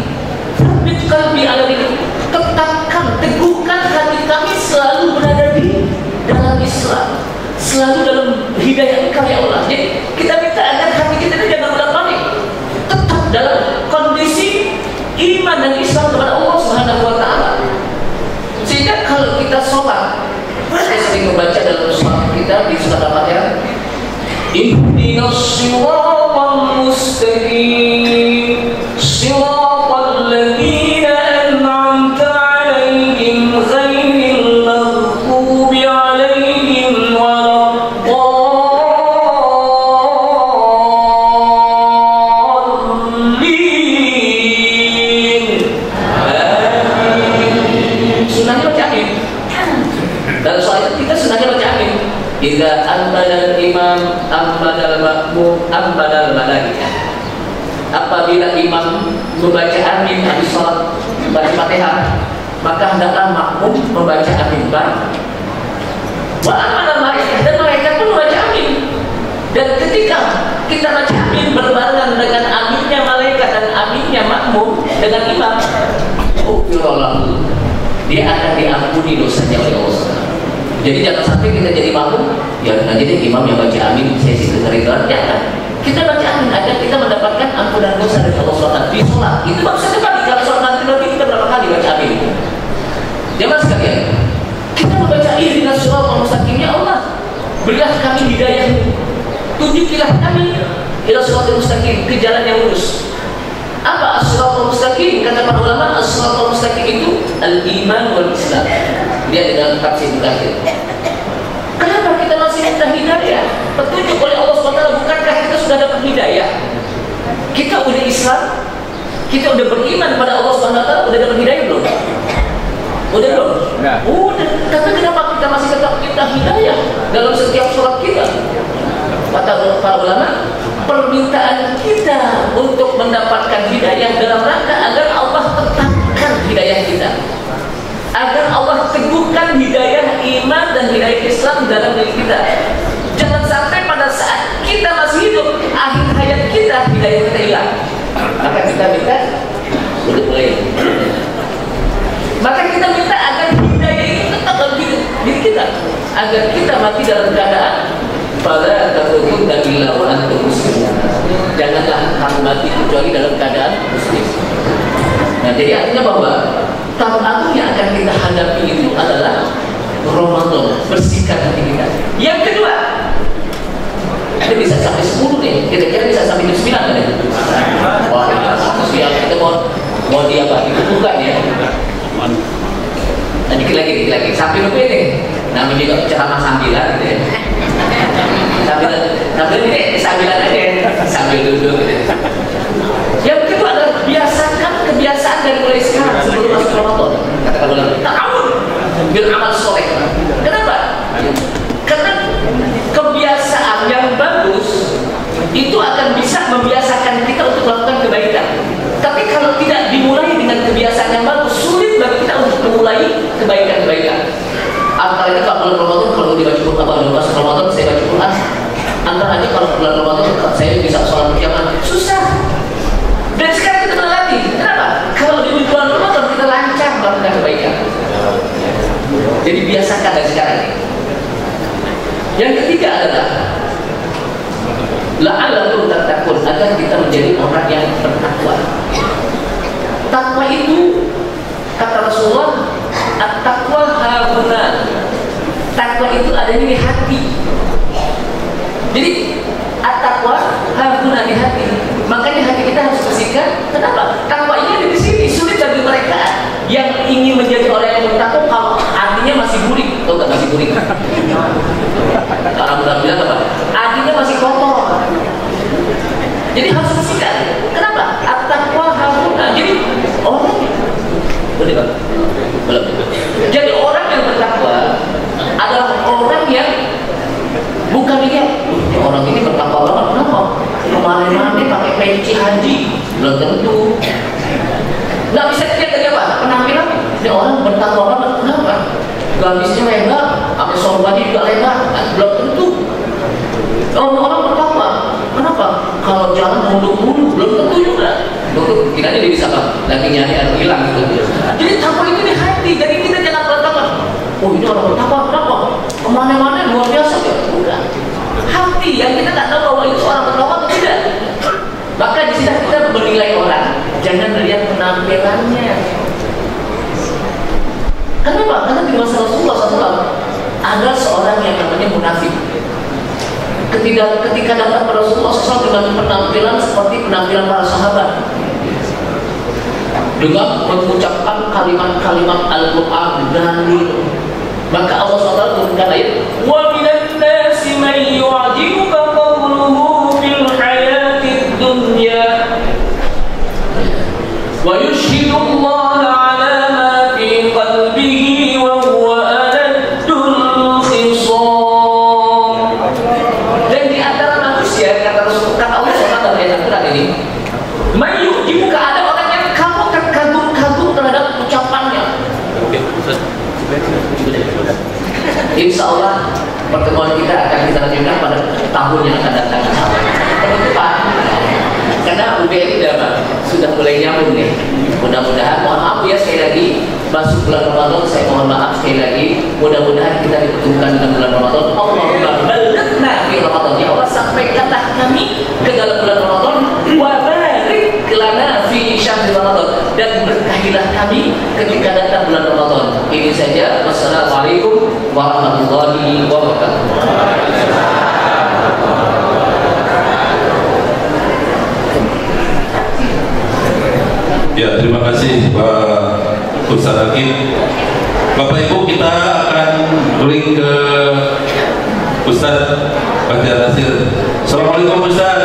tsabbit qalbi ala dinik, tetapkan, teguhkan hati kami selalu berada di dalam Islam, selalu dalam hidayah Engkau ya Allah. Jadi kita minta agar hati kita ini jangan bolak-balik, tetap dalam kondisi iman dan Islam kepada Allah Subhanahu wa taala. Sehingga kalau kita sholat, saya sering membaca dalam sholat kita di surat Al-Fatihah, ihdinas siratal mustaqim siratal ladzina an'amta 'alaihim ghairil maghdubi 'alaihim waladdallin. Sunahnya baca amin. Dalam sholat itu kita sunahnya baca amin. Idza ambadal imam ambadal makmum ambadal malaikah. Apabila imam membaca amin habis sholat baca Fatihah, maka hendaklah makmum membaca amin bareng. Wa ambadal malaikah, dan malaikat pun membaca amin. Dan ketika kita baca amin berbarengan dengan aminnya malaikat dan aminnya makmum dengan imam, dia akan diampuni dosanya oleh Allah. Jadi jangan sampai kita jadi makmum, ya aja deh imam yang baca amin, saya sih keterikan. Jangan. Kita baca amin agar kita mendapatkan ampunan dosa dari Allah SWT di sholat. Itu maksudnya tadi kalau sholat nanti kita berapa kali baca amin? Jemaah sekalian, kita membaca ihdinas siratal mustaqim, ya Allah, berilah kami hidayah, tunjukilah kami ila siratal mustaqim, ke jalan yang lurus. Apa as-siratal mustaqim? Kata para ulama, as-siratal mustaqim itu al-iman wal Islam. Dia di dalam tafsir terakhir. Kenapa kita masih minta hidayah? Petunjuk oleh Allah SWT. Bukankah kita sudah dapat hidayah? Kita udah Islam, kita udah beriman pada Allah SWT, udah dapat hidayah belum? Udah belum? Udah. Tapi kenapa kita masih tetap minta hidayah dalam setiap sholat kita? Kata para ulama, permintaan kita untuk mendapatkan hidayah dalam rangka agar Allah tetapkan hidayah kita, agar Allah teguhkan hidayah iman dan hidayah Islam dalam diri kita. Jangan sampai pada saat kita masih hidup, akhir hayat kita, hidayah kita hilang. Maka kita minta maka kita minta agar hidayah itu tetap dalam diri kita, agar kita mati dalam keadaan pada takutun dan bila wa antum muslimun. janganlah kamu mati kecuali dalam keadaan muslim. Nah, jadi artinya bahwa tahun agung yang akan kita hadapi itu adalah Ramadan, bersihkan hati kita. Yang kedua, ini bisa sampai 10 nih, kira-kira bisa sampai 9 kan ya? Wah, siang kita mau dia apa? Itu bukan ya? Nah, dikit lagi, sampai lupa ini. Namanya juga ceramah sambilan gitu ya. Sambilan aja, sambil duduk gitu. Yang kedua adalah biasakan kebiasaan dari mulai sekarang sebelum masuk Ramadan. Katakan ulang, ta'awun bil amal soleh. Kenapa? Karena kebiasaan yang bagus itu akan bisa membiasakan kita untuk melakukan kebaikan. Tapi kalau tidak dimulai dengan kebiasaan yang bagus, sulit bagi kita untuk memulai kebaikan-kebaikan. Antara itu kalau bulan Ramadan, kalau dibaca Quran, kalau masuk Ramadan saya baca Quran. Antara aja kalau bulan Ramadan saya bisa sholat berjamaah, susah. Dan sekarang kita berlatih. Kenapa? Kalau di bulan Ramadan kita lancar melakukan kebaikan. Jadi biasakan dari sekarang. Yang ketiga adalah la'allakum tattaqun, agar kita menjadi orang yang bertakwa. Takwa itu kata Rasulullah, at-taqwa hahuna. Takwa itu adanya di hati. Jadi at-taqwa hahuna di hati. Makanya hati kita harus bersihkan. Kenapa? Takwa ini ada di sini. Sulit bagi mereka yang ingin menjadi orang yang bertakwa kalau hatinya masih burik. Tahu nggak masih burik? Orang muda bilang apa? Hatinya masih kotor. Jadi harus bersihkan. Kenapa? At-taqwa hahuna. Jadi orang boleh Pak? Belum. Jadi orang yang bertakwa adalah orang yang bukan dia. Orang ini bertakwa banget. Kenapa? Kemarin-kemarin pakai peci haji. Belum tentu. Nggak bisa dilihat dari apa? Penampilan. Ini orang bertakwa banget. Kenapa? Gamisnya lebar, sampai sorbannya juga lebar. Belum tentu. Orang bertakwa. Kenapa? Kalau jalan muluk-muluk, belum tentu juga. Dulu kiranya dia bisa apa? Lagi nyari atau hilang gitu. Jadi takwa itu di hati. Jadi kita jangan bertakwa. Oh, ini orang bertakwa, kenapa? Kemana-mana luar biasa ya? Bukan. Hati yang kita tak tahu bahwa itu orang bertakwa atau tidak. Maka di sini kita menilai orang, jangan melihat penampilannya. Kenapa? Karena di masa Rasulullah SAW ada seorang yang namanya munafik. Ketika datang pada Rasulullah SAW dengan penampilan seperti penampilan para sahabat, dengan mengucapkan kalimat-kalimat Al-Quran dalil, maka Allah SWT turunkan ayat, wa minan nasi man yu'jibuka qawluhu fil hayatid dunya wa yushhidu Allah ala ma fi qalbihi wa huwa aladul khisam. Dan di antara manusia, kata Allah SWT dalam ayat Al-Quran ini, man yu'jibuka, ada orang yang kamu terkagum-kagum terhadap ucapannya. Insya Allah pertemuan kita akan kita lanjutkan pada tahun yang akan datang. Penutupan, karena UBI sudah mulai nyambung nih. Mudah-mudahan, mohon maaf ya sekali lagi, masuk bulan Ramadan, saya mohon maaf sekali lagi. Mudah-mudahan kita dipertemukan dengan bulan Ramadan. Allahumma balighna fi Ramadan. Ya Allah, sampaikanlah kami ke dalam bulan Ramadan. Wa barik lana fi syahr Ramadan, dan berkahilah kami ketika datang bulan Ramadan. Ini saja. Wassalamualaikum warahmatullahi wabarakatuh. Ya, terima kasih Pak Ustaz Hakim. Bapak Ibu, kita akan link ke Ustaz Bahtiar Nasir. Assalamualaikum Ustaz.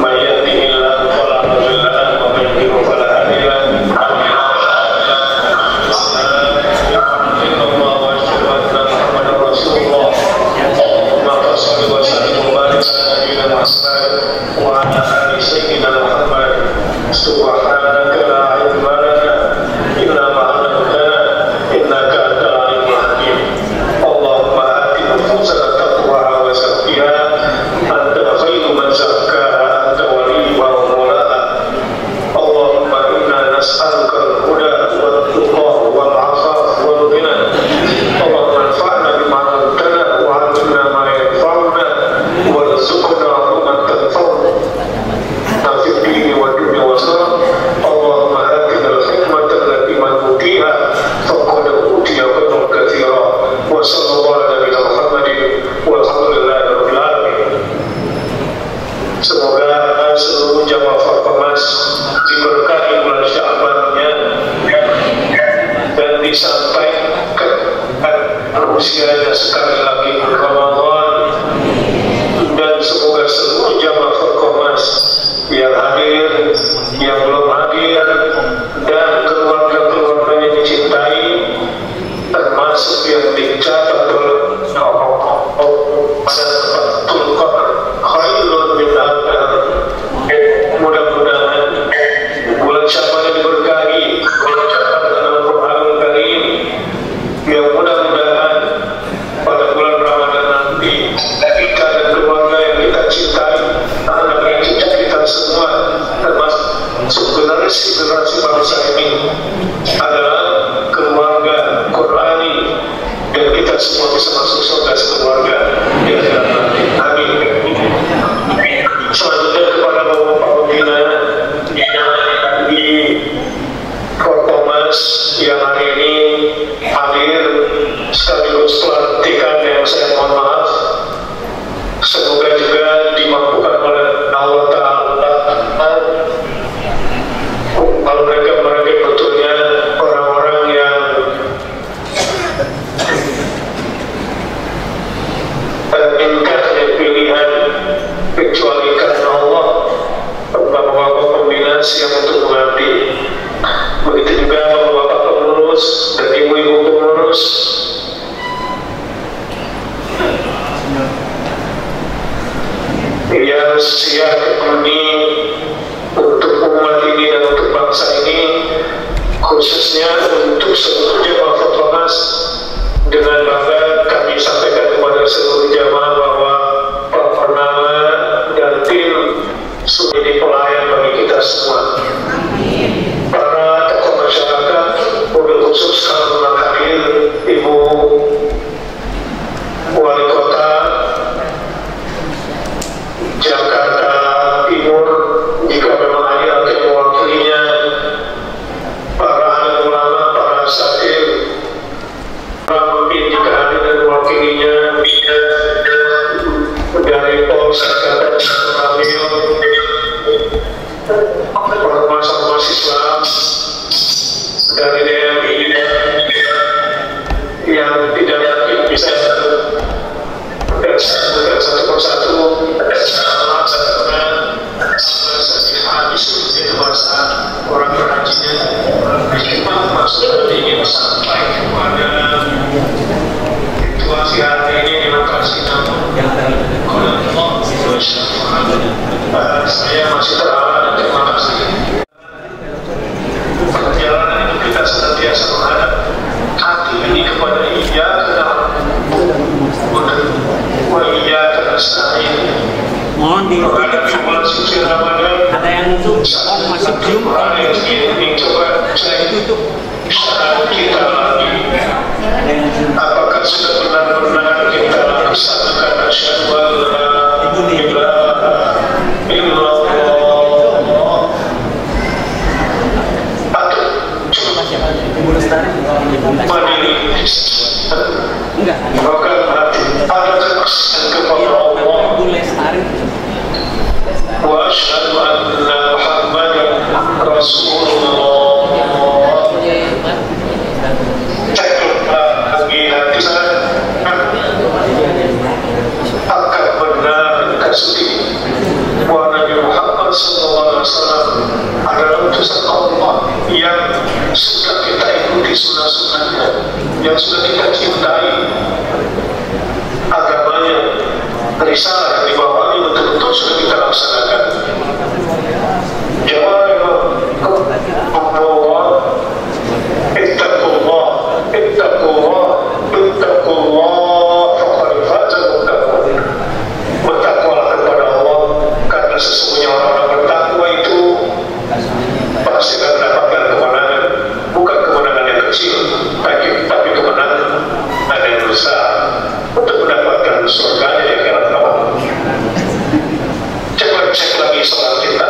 من يهده الله usianya sekali lagi Ramadan, dan semoga seluruh jamaah Forkomas yang hadir, yang belum hadir, dan keluarga-keluarga yang dicintai, termasuk yang dicatat oleh pada Fathul Qadar khairun min al-dahr. Mudah-mudahan bulan Syawal diberkahi, bulan Syawal dengan Al-Qur'anul Karim, yang mudah-mudahan pada bulan Ramadan nanti kita dan keluarga yang kita cintai, anak yang cucu kita semua, termasuk generasi bangsa ini adalah keluarga Qur'ani, dan kita semua bisa masuk surga sekeluarga di akhirat nanti. Amin. Selanjutnya kepada Bapak Pembina di Forkomas yang hari ini hadir sekaligus pelantikan yang saya mohon maaf, semoga juga dimampukan oleh Allah Ta'ala kalau mereka betulnya orang-orang yang indahnya pilihan kecuali karena Allah, bapak-bapak pembina siap untuk mengabdi. Begitu juga bapak-bapak pengurus dan ibu-ibu pengurus yang siap ini untuk umat ini dan untuk bangsa ini, khususnya untuk seluruh jamaah Forkomas. Dengan bangga kami sampaikan kepada seluruh jamaah bahwa Pak Nama dan tim sudah jadi pelayan bagi kita semua. Para tokoh masyarakat, mobil khusus kalau memang hadir, Ibu Wali Kota Jakarta Timur, jika memang hadir atau mewakilinya, para alim ulama, para asatidz, para pemimpin jika hadir dan mewakilinya, dari Polsek Ramil, ormas-ormas Islam, dari DMI yang tidak yakin bisa dan satu persatu habis itu bahasa orang Perancisnya memang maksud ingin sampai kepada situasi hari ini demokrasi namun saya masih terhalang dan terima kasih. Perjalanan itu kita senantiasa menghadap hati ini kepada Iya wa iya nasta'in. Mohon ditutup bulan suci Ramadan. Ada yang nutup, masih belum. Ini coba saya tutup saat kita lagi. Apakah sudah benar-benar kita laksanakan asyhadu an la ilaha illallah? Atau mandiri? Enggak. Bahkan hati ada kepercayaan kepada Allah. Wa asyhadu anna Muhammadan Rasulullah. Ceklah lagi hati saya akan benar kasih bahwa Nabi Muhammad SAW adalah utusan Allah yang sudah kita ikuti sunnah-sunnahnya, yang sudah kita cintai agamanya, risalah yang dibawanya betul-betul sudah kita laksanakan. Jawab Allah, ittaqullah, ittaqullah, ittaqullah, faqad fazal muttaqun. Bertakwalah kepada Allah, karena sesungguhnya orang-orang bertakwa itu pasti akan mendapatkan kemenangan, bukan kemenangan yang kecil, tapi kemenangan yang besar untuk mendapatkan surganya yang akan. Cek lagi soal kita.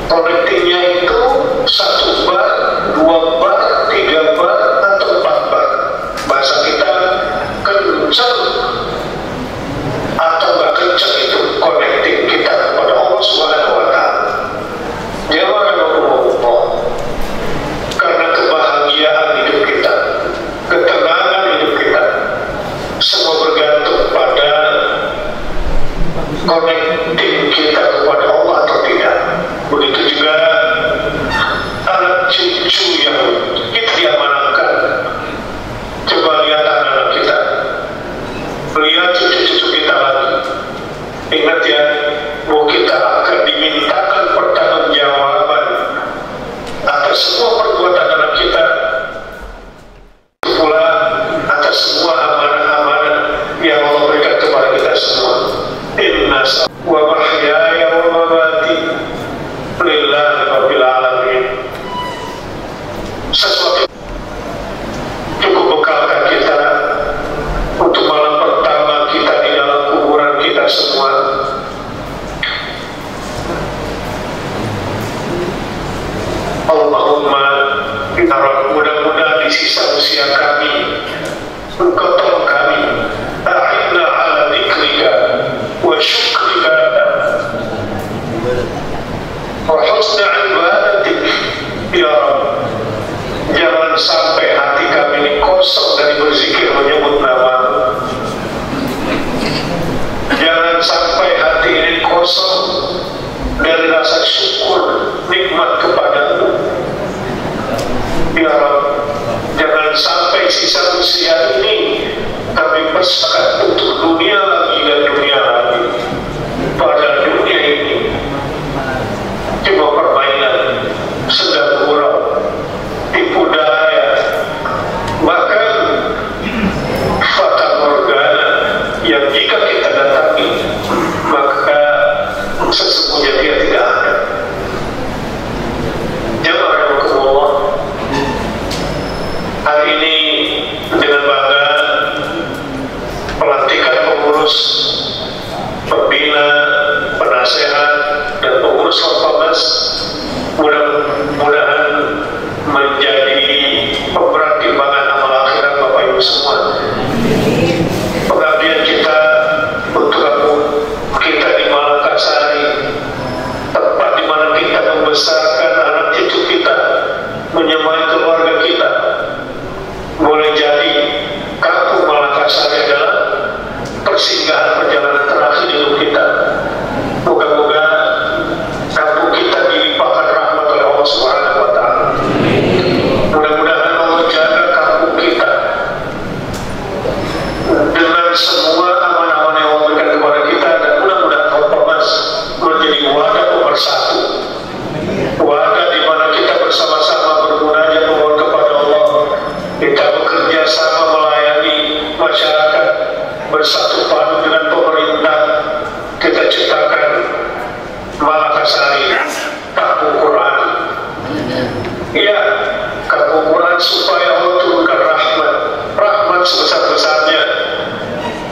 Connectingnya itu 1 bar, 2 bar, 3 bar, atau 4 bar. Bahasa kita kencang atau nggak kencang itu connecting kita kepada Allah Subhanahu wa Ta'ala. Jangan lupa, karena kebahagiaan hidup kita, ketenangan hidup kita, semua bergantung pada connecting kita kepada Allah atau tidak. Begitu juga anak cucu yang kita diamanahkan. Coba lihat anak-anak kita, lihat cucu-cucu kita lagi. Ingat ya, bahwa kita akan dimintakan pertanggungjawaban atas semua perbuatan anak kita, pula atas semua amanah-amanah yang Allah berikan kepada kita semua. Inna wa mahyaya wa mamati lillahi rabbil alamin. Sesuatu cukup bekalkan kita untuk malam pertama kita di dalam kuburan kita semua. Allahumma mudah-mudahan di sisa usia kami Engkau tolong kami, a'inna ala dzikrika wa syukrika wa husna ibadatik ya Rabb. Jangan sampai hati kami ini kosong dari berzikir menyebut nama. Jangan sampai hati ini kosong dari rasa syukur nikmat kepadamu ya Rabb. Jangan sampai sisa usia ini kami pesahkan untuk dunia lagi dan dunia lagi. Pada dunia ini cuma permainan, sedang gurau, tipu daya, bahkan fata morgana yang jika kita datangi maka sesungguhnya dia tidak ada. Jemaah rahimakumullah, hari ini dengan bangga pelantikan pengurus, pembina, penasehat, dan pengurus Ormas mudah-mudahan menjadi pempertimbangan amal akhirat Bapak Ibu semua. Pengabdian kita untuk kita di Malakasari, tempat di mana kita membesarkan anak cucu kita, menyemai keluarga kita. Boleh jadi kampung Malakasari adalah persinggahan perjalanan terakhir hidup kita. Moga-moga kampung kita dilimpahkan rahmat oleh Allah Subhanahu wa Ta'ala. Mudah-mudahan Allah jaga kampung kita dengan semua amanah-amanah yang Allah berikan kepada kita, dan mudah-mudahan Ormas menjadi wadah pemersatu, wadah di mana kita bersama-sama bermunajat memohon kepada Allah. Kita bekerja sama melayani masyarakat, bersatu padu dengan pemerintah. Kita ciptakan Malakasari kampung Quran. Iya, kampung Quran supaya Allah turunkan rahmat sebesar-besarnya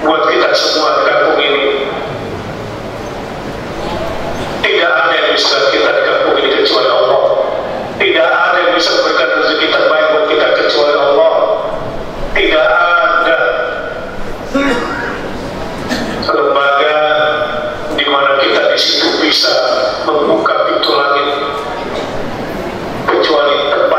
buat kita semua di kampung ini. Tidak ada yang bisa kita di kampung ini kecuali Allah. Tidak ada yang bisa memberikan rezeki terbaik buat kita kecuali Allah. Tidak ada lembaga di mana kita di situ bisa membuka pintu langit kecuali tempat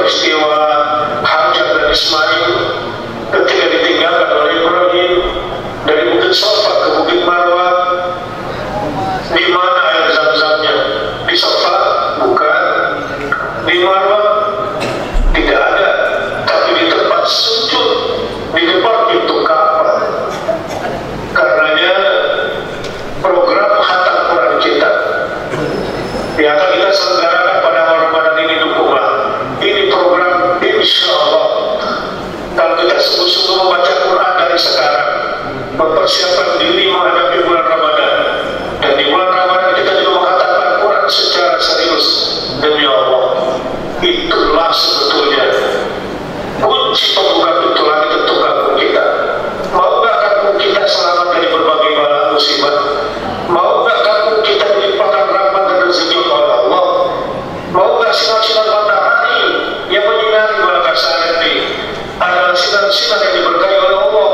peristiwa Hajar dan Ismail ketika ditinggalkan oleh Ibrahim dari Bukit Safa ke Bukit Marwah. Di mana air Zam-Zamnya? Di Safa? Bukan. Di Marwah? Tidak ada. Tapi di tempat sujud di depan pintu Ka'bah. Karenanya program khatam Quran kita yang akan kita selenggarakan pada Ramadan ini, dukunglah. Ini program insya Allah. Kalau kita sungguh-sungguh membaca Quran dari sekarang, mempersiapkan diri menghadapi bulan Ramadan, dan di bulan Ramadan kita juga mengatakan Quran secara serius, demi Allah, itulah sebetulnya kunci pembuka pintu langit untuk kampung kita. Mau nggak kampung kita selamat dari berbagai bala musibah? Mau nggak kampung kita dilimpahkan rahmat dan rezeki oleh Allah? Mau nggak sinar-sinar matahari yang menyinari Makassar ini adalah sinar-sinar yang diberkahi oleh Allah?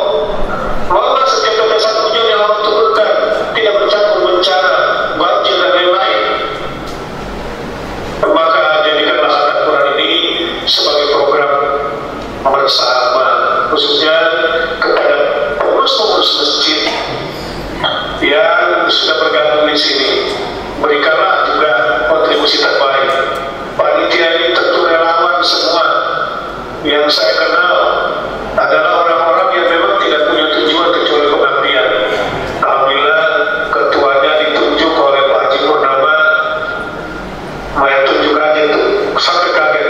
Mau nggak setiap tetesan hujan yang Allah turunkan tidak bercampur bencana, banjir dan lain-lain? Maka jadikanlah khatam Quran ini sebagai program bersama, khususnya kepada pengurus-pengurus masjid yang sudah bergabung di sini. Berikanlah juga kontribusi terbaik. Panitia ini tentu relawan semua. Yang saya kenal adalah orang-orang yang memang tidak punya tujuan kecuali pengabdian. Alhamdulillah ketuanya ditunjuk oleh Pak Haji Purnama. Main tunjuk aja itu sampai kaget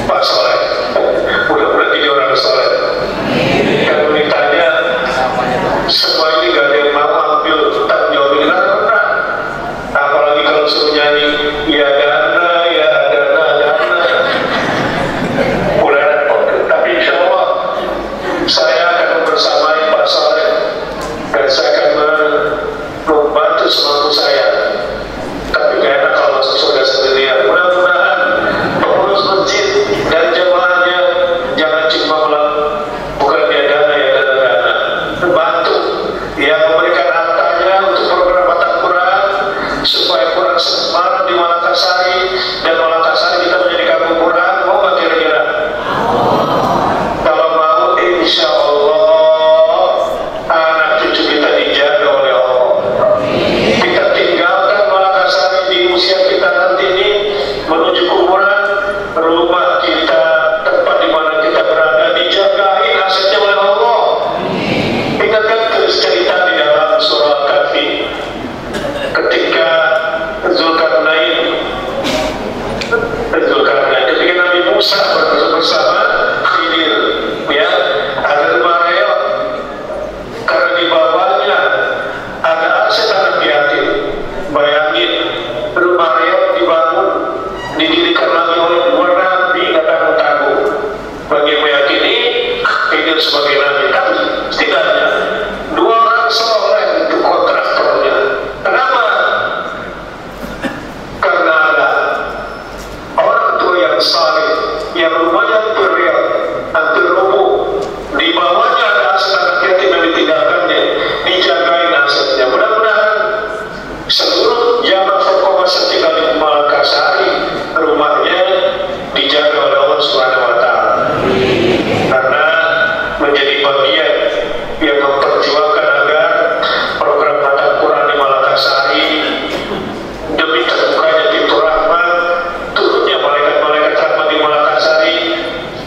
Pak Soleh. Mudah-mudahan jadi orang soleh. Kalau ditanya semua ini gak ada yang mau ambil tanggung jawab ini, benar. Apalagi kalau suruh nyanyi ya dana, ya dana, dana. Mulai repot. Tapi insya Allah saya akan membersamai Pak Soleh dan saya akan membantu semampu saya. Tapi gak enak kalau masuk surga sendirian. Mudah-mudahan pengurus masjid dan jemaahnya jangan cuma bukan dia dana, ya dana-dana, bantu yang memberikan hartanya untuk program khatam Quran supaya Quran semarak di Malakasari dan Malakasari kita menjadi kampung Quran. Mau nggak kira-kira? Kalau mau, insya Allah anak cucu kita dijaga oleh Allah. Kita tinggalkan Malakasari di usia kita nanti ini menuju kuburan, rumah kita, tempat di mana kita berada dijagain asetnya oleh Allah. Ingatkan cerita di dalam surah Kahfi ketika Zulkarnain ketika Nabi Musa bersama Khidir, ya, ada rumah reot karena di bawahnya ada aset anak yatim. Bayangin, rumah reot dibangun, didirikan lagi oleh dua nabi, nggak tanggung-tanggung. Bagi yang meyakini Khidir sebagai nabi, kan setidaknya dua orang soleh untuk kontraktornya. Kenapa? Karena ada orang tua yang saleh, yang rumahnya hampir reot, hampir rubuh, di bawahnya ada aset anak yatim yang ditinggalkannya, dijagain asetnya. Mudah-mudahan seluruh jamaah Forkomas yang tinggal di Malakasari rumahnya dijaga oleh Allah Subhanahu wa Ta'ala, karena menjadi bagian yang memperjuangkan agar program khatam Quran di Malakasari demi terbukanya pintu rahmat, turunnya malaikat-malaikat rahmat di Malakasari,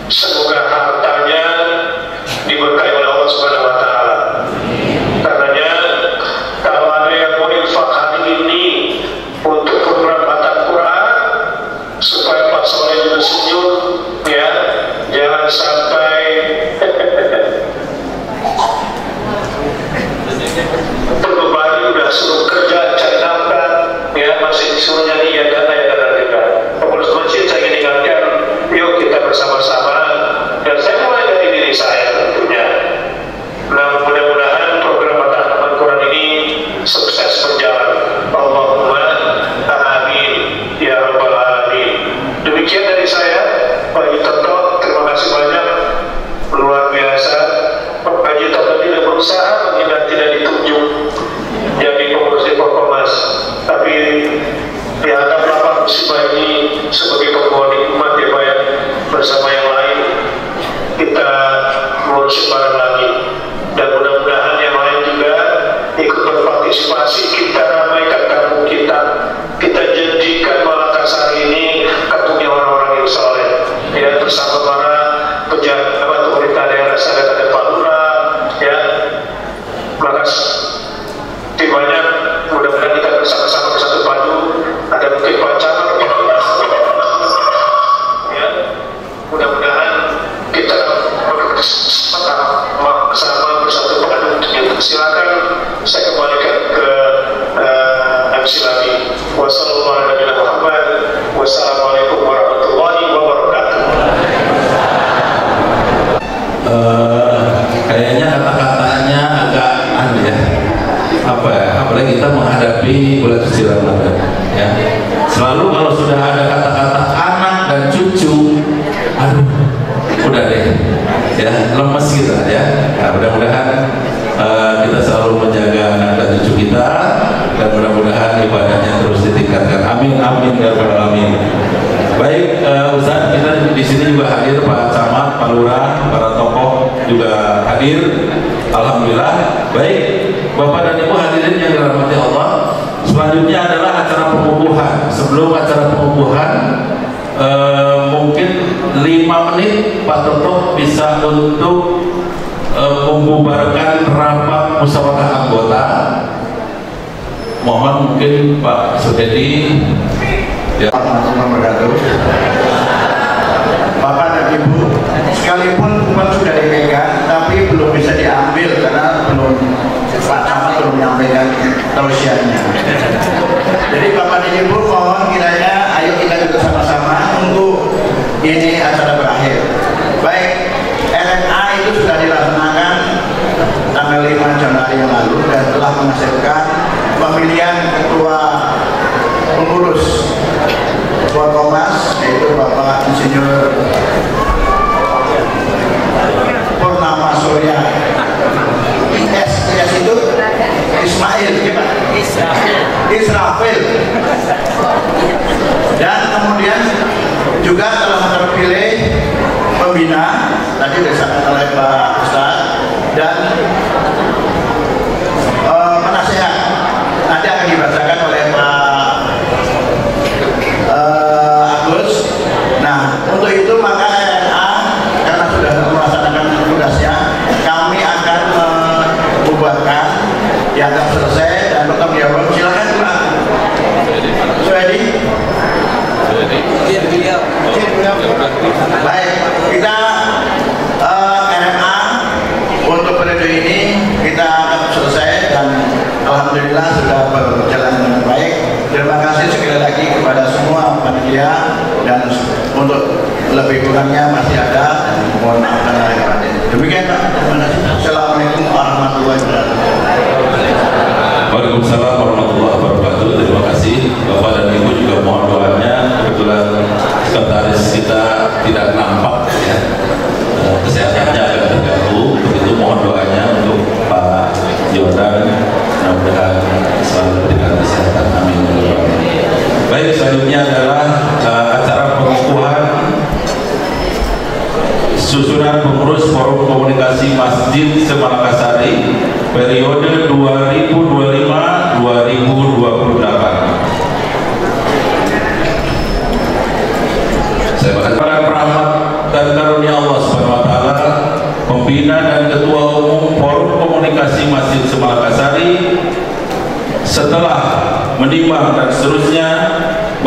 semoga hartanya diberkahi oleh Allah Subhanahu wa Ta'ala. Karenanya kalau ada yang mau infak hari ini untuk program khatam Quran supaya Pak Soleh juga senyum, ya, jangan sampai terbebani udah suruh kerja cari nafkah, ya, masih disuruh nyanyi ya dana. Pengurus masjid saya ingin ingatkan, yuk kita bersama-sama, dan saya mulai dari diri saya tentunya. Nah, mudah-mudahan program khatam Quran ini sukses berjalan. Allahumma amin ya rabbal alamin. Demikian dari saya, Pak Yutonto. Terima kasih banyak. lemes kita ya. Nah, mudah-mudahan kita selalu menjaga anak dan cucu kita, dan mudah-mudahan ibadahnya terus ditingkatkan. Amin amin ya rabbal alamin. Baik, Ustaz, kita di sini juga hadir, Pak Camat, Pak Lurah, para tokoh juga hadir. Alhamdulillah. Baik, Bapak dan Ibu hadirin yang dirahmati Allah. Selanjutnya adalah acara pengukuhan. Sebelum acara pengukuhan, mungkin 5 menit Pak Toto bisa untuk membubarkan rapat musyawarah anggota. Mohon mungkin Pak Sudedi. Ya. Bapak dan Ibu, sekalipun kupon sudah dipegang, tapi belum bisa diambil karena belum Pak Camat belum menyampaikan tausiahnya. Jadi Bapak dan Ibu mohon kiranya ayo kita duduk sama-sama untuk ini acara berakhir. Baik, RMA itu sudah dilaksanakan tanggal 5 Januari yang lalu dan telah menghasilkan pemilihan ketua pengurus Forkomas, yaitu Bapak Insinyur Purnama Surya IS itu Ismail gimana? Israfil. Dan kemudian juga telah terpilih pembina tadi disampaikan oleh Pak Ustaz, dan penasehat nanti akan dibacakan oleh Pak Agus. Nah, untuk itu maka RNA karena sudah melaksanakan tugasnya, kami akan membubarkan dianggap selesai dan bertanggung jawab. Silakan Pak Suedi. Baik, kita RMA untuk periode ini kita akan selesai dan alhamdulillah sudah berjalan dengan baik. Terima kasih sekali lagi kepada semua panitia, dan untuk lebih kurangnya masih ada, dan mohon maaf dan lahir batin. Demikian Pak. Terima kasih. Assalamualaikum warahmatullahi wabarakatuh. Waalaikumsalam warahmatullahi wabarakatuh. Terima kasih Bapak dan Ibu, juga mohon doanya. Kebetulan sekretaris kita tidak nampak ya, kesehatannya agak terganggu, begitu mohon doanya untuk Pak Jordan, mudah-mudahan selalu diberikan kesehatan. Amin. Baik, selanjutnya adalah acara pengukuhan susunan pengurus Forum Komunikasi Masjid Semalakasari periode 2025-2028. Saya berharap rahmat dan karunia Allah Subhanahu wa taala, pembina dan ketua umum Forum Komunikasi Masjid Semalakasari, setelah menimbang dan seterusnya,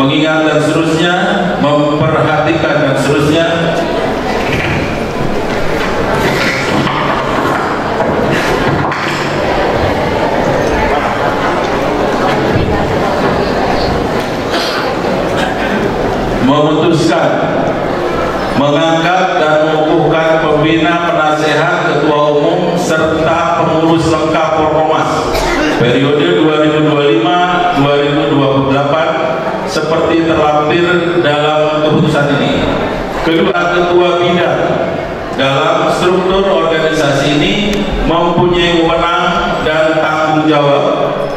mengingat dan seterusnya, memperhatikan dan seterusnya, memutuskan mengangkat dan mengukuhkan pembina, penasehat, ketua umum serta pengurus lengkap Forkomas periode 2025-2028 seperti terlampir dalam keputusan ini. Kedua ketua bidang dalam struktur organisasi ini mempunyai wewenang dan tanggung jawab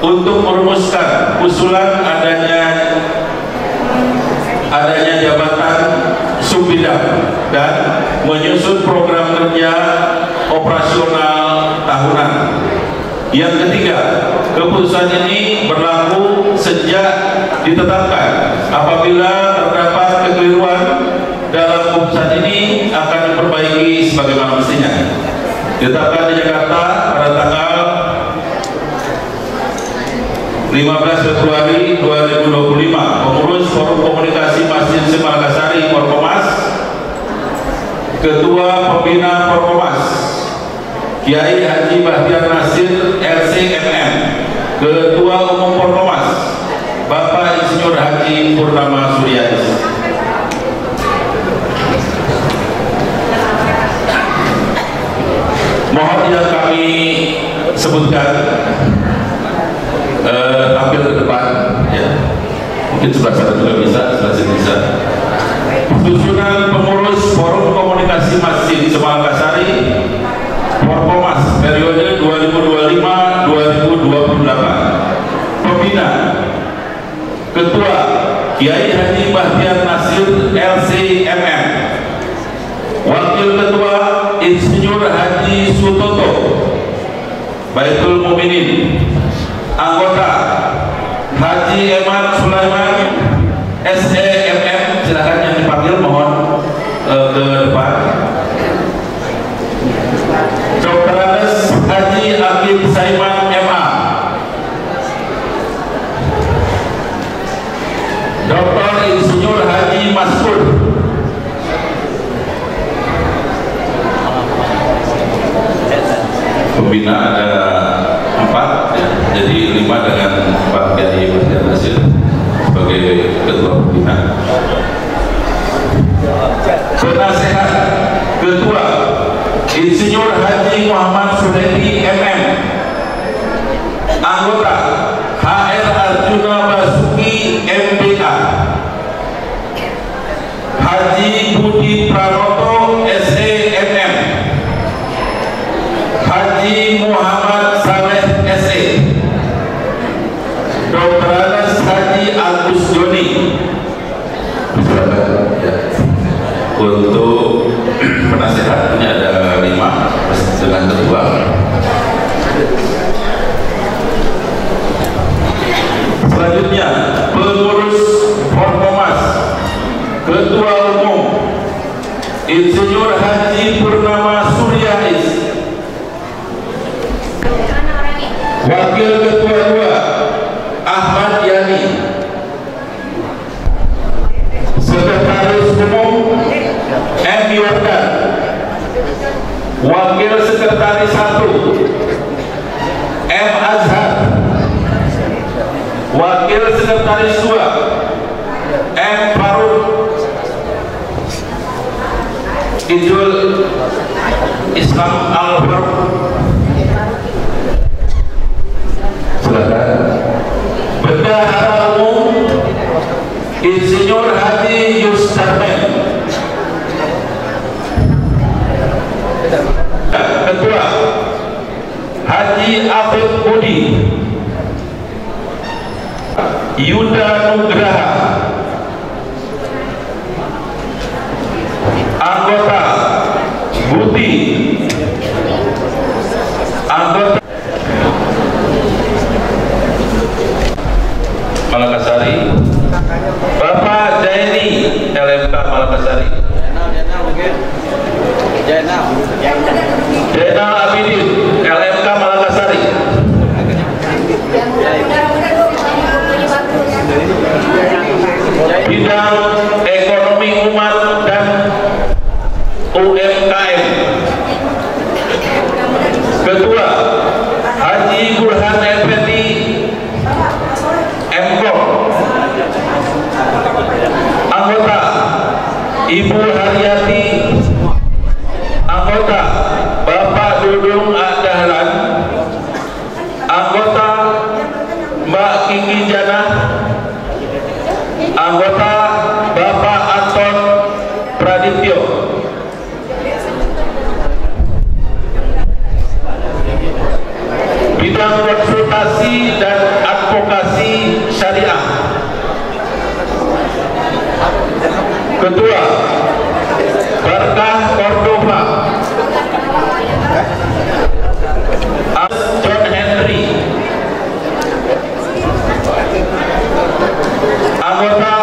untuk merumuskan usulan adanya jabatan subbidang dan menyusun program kerja operasional tahunan. Yang ketiga, keputusan ini berlaku sejak ditetapkan. Apabila terdapat kekeliruan dalam keputusan ini akan diperbaiki sebagaimana mestinya. Ditetapkan di Jakarta pada tanggal 15 Februari 2025, pengurus Forum Komunikasi Masjid Semalakasari Forkomas, Ketua Pembina Forkomas Kiai Haji Bahtiar Nasir LCMM, Ketua Umum Forkomas Bapak Insinyur Haji Purnama Surya. Mohon yang kami sebutkan tampil ke depan ya. Mungkin sebelah sana juga bisa, sebelah sini bisa. Susunan pengurus Forum Komunikasi Komunikasi Masjid Semalakasari Forkomas periode 2025-2028. Pembina Ketua Kiai Haji Bahtiar Nasir LCMM. Wakil Ketua Insinyur Haji Sutoto Baitul Mukminin. Anggota Haji Eman Sulaiman SEMM. Silakan yang dipanggil mohon ke depan. Dr. Haji Akib Saiman MA. Dr. Insinyur Haji Maskur. Pembina ada 4 ya, jadi 5 dengan Pak Kiai Bahtiar Nasir sebagai ketua pembina. Penasehat Ketua Insinyur Haji Muhammad Suhedi MM. Anggota HR Arjuna Basuki MBA. Haji Budi Pranoto SEMM. Haji Muhammad Saleh SE. Dr. Haji Agus Joni. Untuk penasehat ini ada 5 dengan ketua. Selanjutnya pengurus Forkomas Ketua Umum Insinyur Haji Purnama Suryais. Wakil Ketua 2 Ahmad Yani. Sekretaris Umum M. Yordan. Wakil Sekretaris 1 M. Azhar. Wakil Sekretaris 2 M. Faruk Ijul Islam Al-Faruk. Silakan. Bendahara Umum Insinyur Haji Yustarmen. Ketua Haji Afif Budi. Yuda Nugraha. Anggota Budi. Anggota Malakasari Bapak Jaini LMK Malakasari. Jenal Abidin LMK Malakasari. Bidang Ekonomi Umat dan UMKM. Ketua Haji Burhan Effendi MKOM. Anggota Ibu Haryati. Anggota Bapak Dudung Dahlan. Anggota Mbak Kiki Jana. Anggota Bapak Anton Pradityo. Bidang konsultasi dan advokasi syariah. Ketua Barkah Cordova. John Henry. Anggota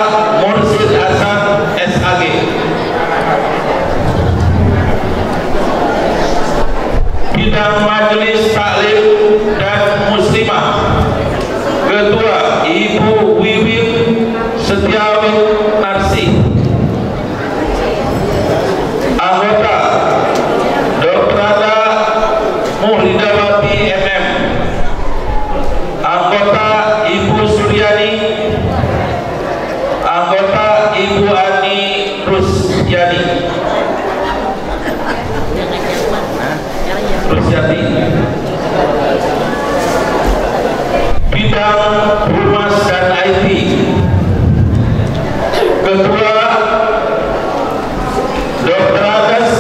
Mursid Hasan SAG. Bidang Majelis Taklim dan Muslimah. Ketua Ibu Wiwin Setiawin Narsi. Anggota Dr. Muhlidawati MM. Anggota Ibu Suryani. Anggota Ibu Ani Rusyani. Bidang Humas dan IT. Ketua Dr. Adas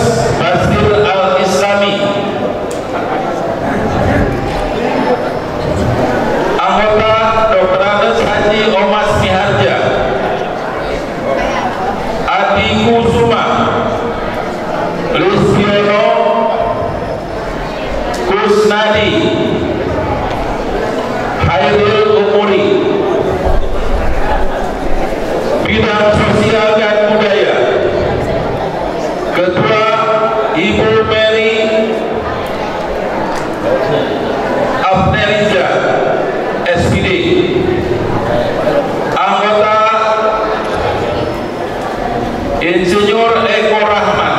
Insinyur Eko Rahman,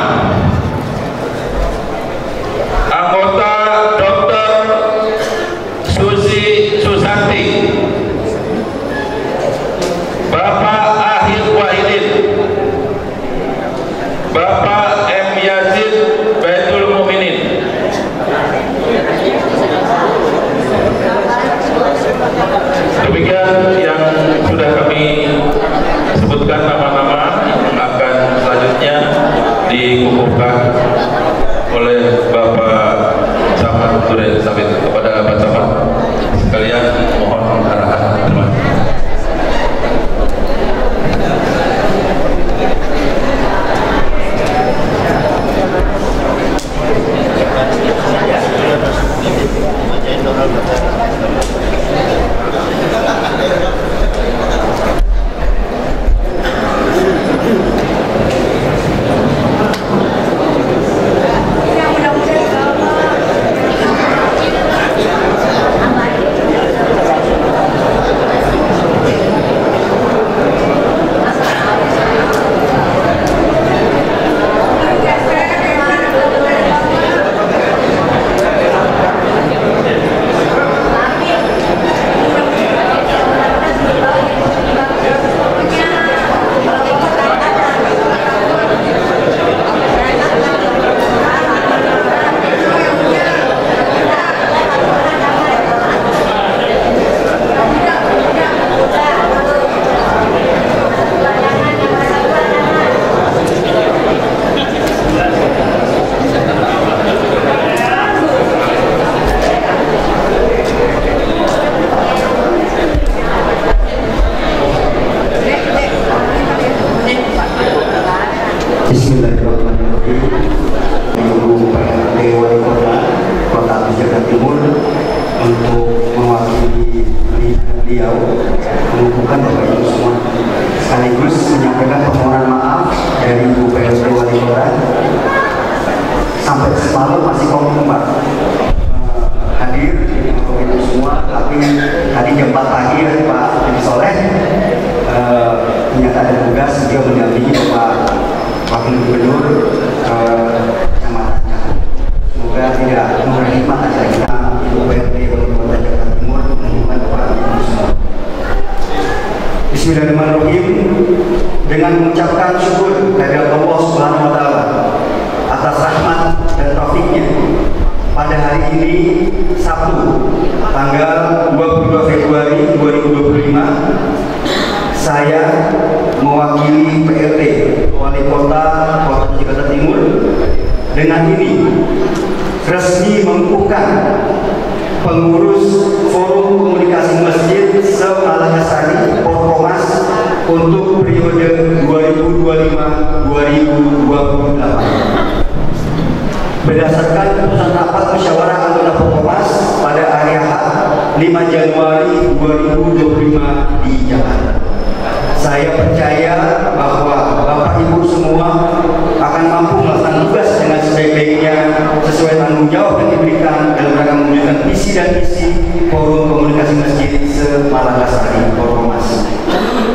anggota Dr. Susi Susanti, Bapak Ahir Wahidin, Bapak M. Yazid Baitul Mukminin. Demikian yang sudah kami sebutkan nama-nama yang akan selanjutnya dikukuhkan oleh Bapak Camat Duren Sawit. Kepada Bapak Camat sekalian mohon arahan. Terima kasih. Bismillahirrahmanirrahim. Dengan mengucapkan syukur kepada Allah Subhanahu wa taala atas rahmat dan taufiknya, pada hari ini Sabtu tanggal 22 Februari 2025, saya mewakili PLT Wali Kota Jakarta Timur dengan ini resmi mengukuhkan pengurus Forum Komunikasi Masjid se-Malakasari Porkomas untuk periode 2025-2028. Berdasarkan keputusan rapat musyawarah anggota Porkomas pada hari Ahad 5 Januari 2025 di Jakarta. Saya percaya bahwa Bapak Ibu semua akan mampu melaksanakan tugas dengan sebaik-baiknya sesuai tanggung jawab yang diberikan dalam rangka mewujudkan visi dan misi Forum Komunikasi Masjid se-Malakasari Porkomas.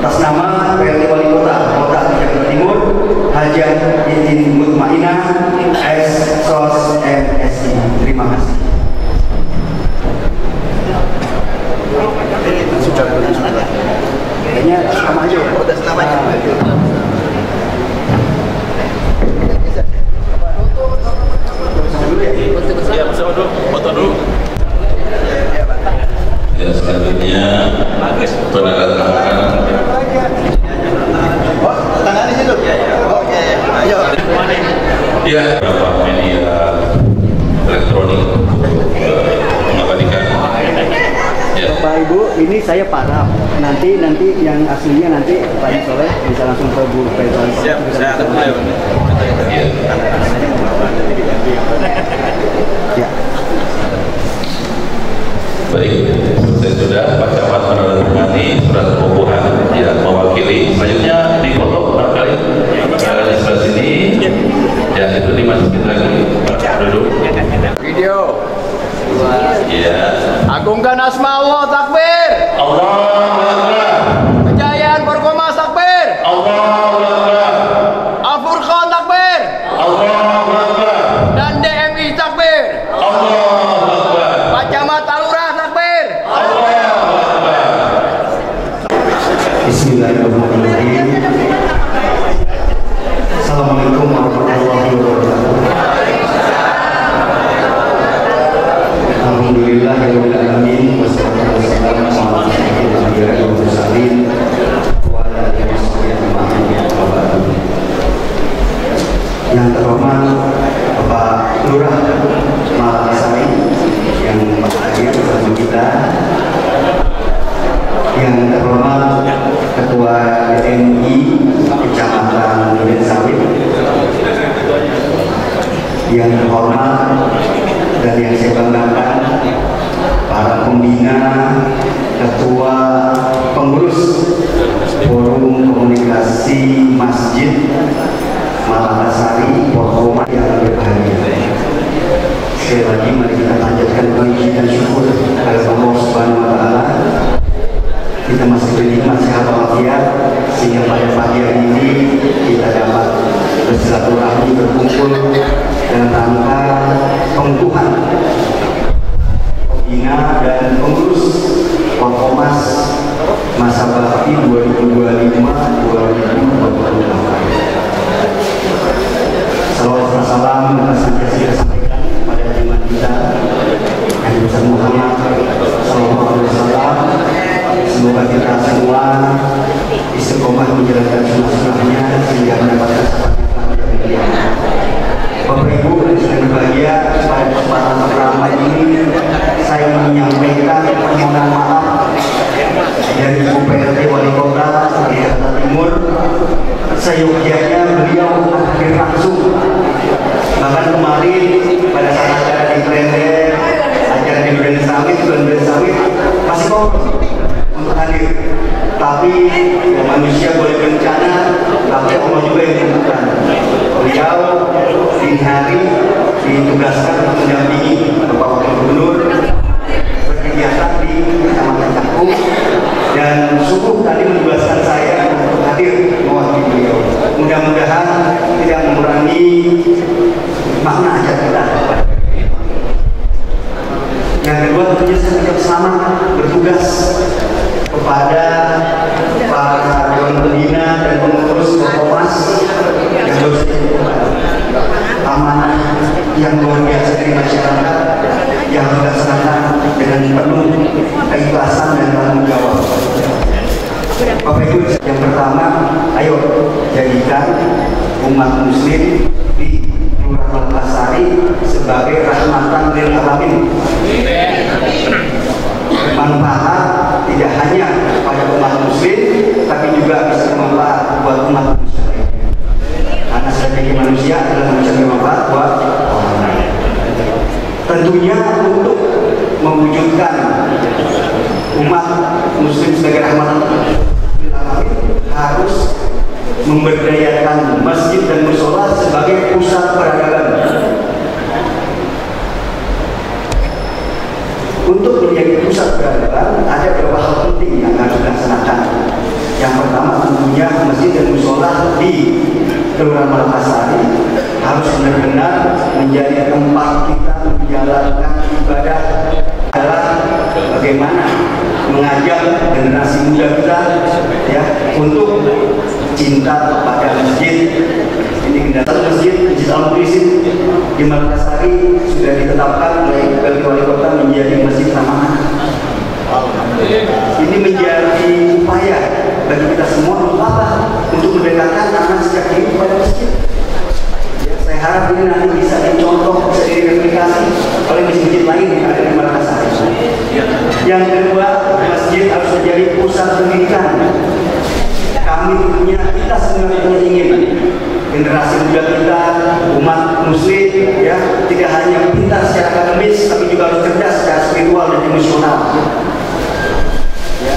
Atas nama PLT Wali Kota Jakarta Timur, Hajat Itin Mutmainah S.Sos MSI. Terima kasih. Kayaknya sama aja. Udah selama aja. Ya, bersama dulu, foto dulu. Ya, selanjutnya penandatanganan. Oh, tangan di situ. Oke, ayo. Ya, beberapa media elektronik mengabadikan. Ya. Bapak Ibu, ini saya paraf. Nanti yang aslinya nanti Pak Soleh bisa langsung ke Bu Petronik. Siap, saya akan mulai. Ya. Ya. Baik, selesai sudah Pak Camat menandatangani surat pengukuhan yang mewakili. Selanjutnya di foto barangkali di sebelah sini. Ya, itu dimasukin lagi. Duduk. Video. Ya. Agungkan asma Allah, takbir. Allahu Akbar. Kejayaan Porkomas, takbir. Allahu Akbar. Afur yang terhormat Bapak Lurah Malakasari yang hadir bersama kita, yang terhormat Ketua DMI Kecamatan Durensawit, yang terhormat dan yang saya banggakan para pembina, ketua, pengurus Forum Komunikasi Masjid Malakasari Porkoma yang berbahagia. Sekali lagi mari kita panjatkan puji dan syukur kepada Allah Subhanahu wa Ta'ala. Kita masih bernikmat sehat walafiat sehingga pada pagi hari ini kita dapat bersilaturahmi, berkumpul dalam rangka pengukuhan pembina dan pengurus Porkomas masa bakti 2025-2028. Salawat salam atas senantiasa kita sampaikan pada iman kita Nabi Muhammad sallallahu alaihi wasallam. Semoga kita semua istiqomah menjalankan sunnah-sunnahnya sehingga mendapatkan syafaat yang Bapak Ibu dan saudara berbahagia, pada kesempatan pertama ini saya menyampaikan permohonan maaf dari Ibu PRT Wali Kota Jakarta Timur. Seyogyanya beliau hadir langsung. Bahkan kemarin pada saat acara di Klender, acara di Durensawit masih kosong untuk hadir. Tapi ya, manusia boleh berencana, tapi Allah juga yang tentukan. Beliau di hari ditugaskan untuk mendampingi Bapak Wakil Gubernur berkegiatan di Kecamatan Cakung, dan subuh tadi menugaskan saya untuk hadir mewakili beliau. Mudah-mudahan tidak mengurangi makna ajar kita. Yang kedua tentunya saya ucap selamat bertugas kepada para dewan pembina dan pengurus Porkomas yang harus amanah yang luar biasa dari masyarakat yang dilaksanakan dengan penuh keikhlasan dan tanggung jawab. Bapak Ibu, yang pertama, ayo jadikan umat muslim di Kelurahan Malakasari sebagai rahmatan lil alamin. Manfaat tidak hanya pada umat muslim, tapi juga bisa bermanfaat buat umat manusia lainnya. Karena sebagai manusia adalah manusia yang bermanfaat buat orang lain. Tentunya untuk mewujudkan umat muslim sebagai rahmatan lil alamin harus memberdayakan masjid dan musola sebagai pusat peradaban. Untuk menjadi pusat peradaban ada beberapa hal penting yang harus dilaksanakan. Yang pertama tentunya masjid dan musola di Kelurahan Malakasari harus benar-benar menjadi tempat kita menjalankan ibadah, adalah bagaimana mengajak generasi muda kita ya untuk cinta kepada masjid. Ini kendaraan masjid Al-Muqrisin di Malakasari sudah ditetapkan oleh Wali Kota menjadi masjid ramah. Ini menjadi upaya bagi kita semua untuk apa? Untuk mendekatkan anak sejak dini kepada masjid. Ya, saya harap ini nanti bisa dicontoh, bisa direplikasi oleh masjid-masjid lain yang ada di Malakasari. Yang kedua, masjid harus menjadi pusat pendidikan. Kami tentunya kita sebenarnya ingin generasi muda kita, umat muslim ya, tidak hanya pintar secara akademis tapi juga harus cerdas secara spiritual dan emosional. Ya.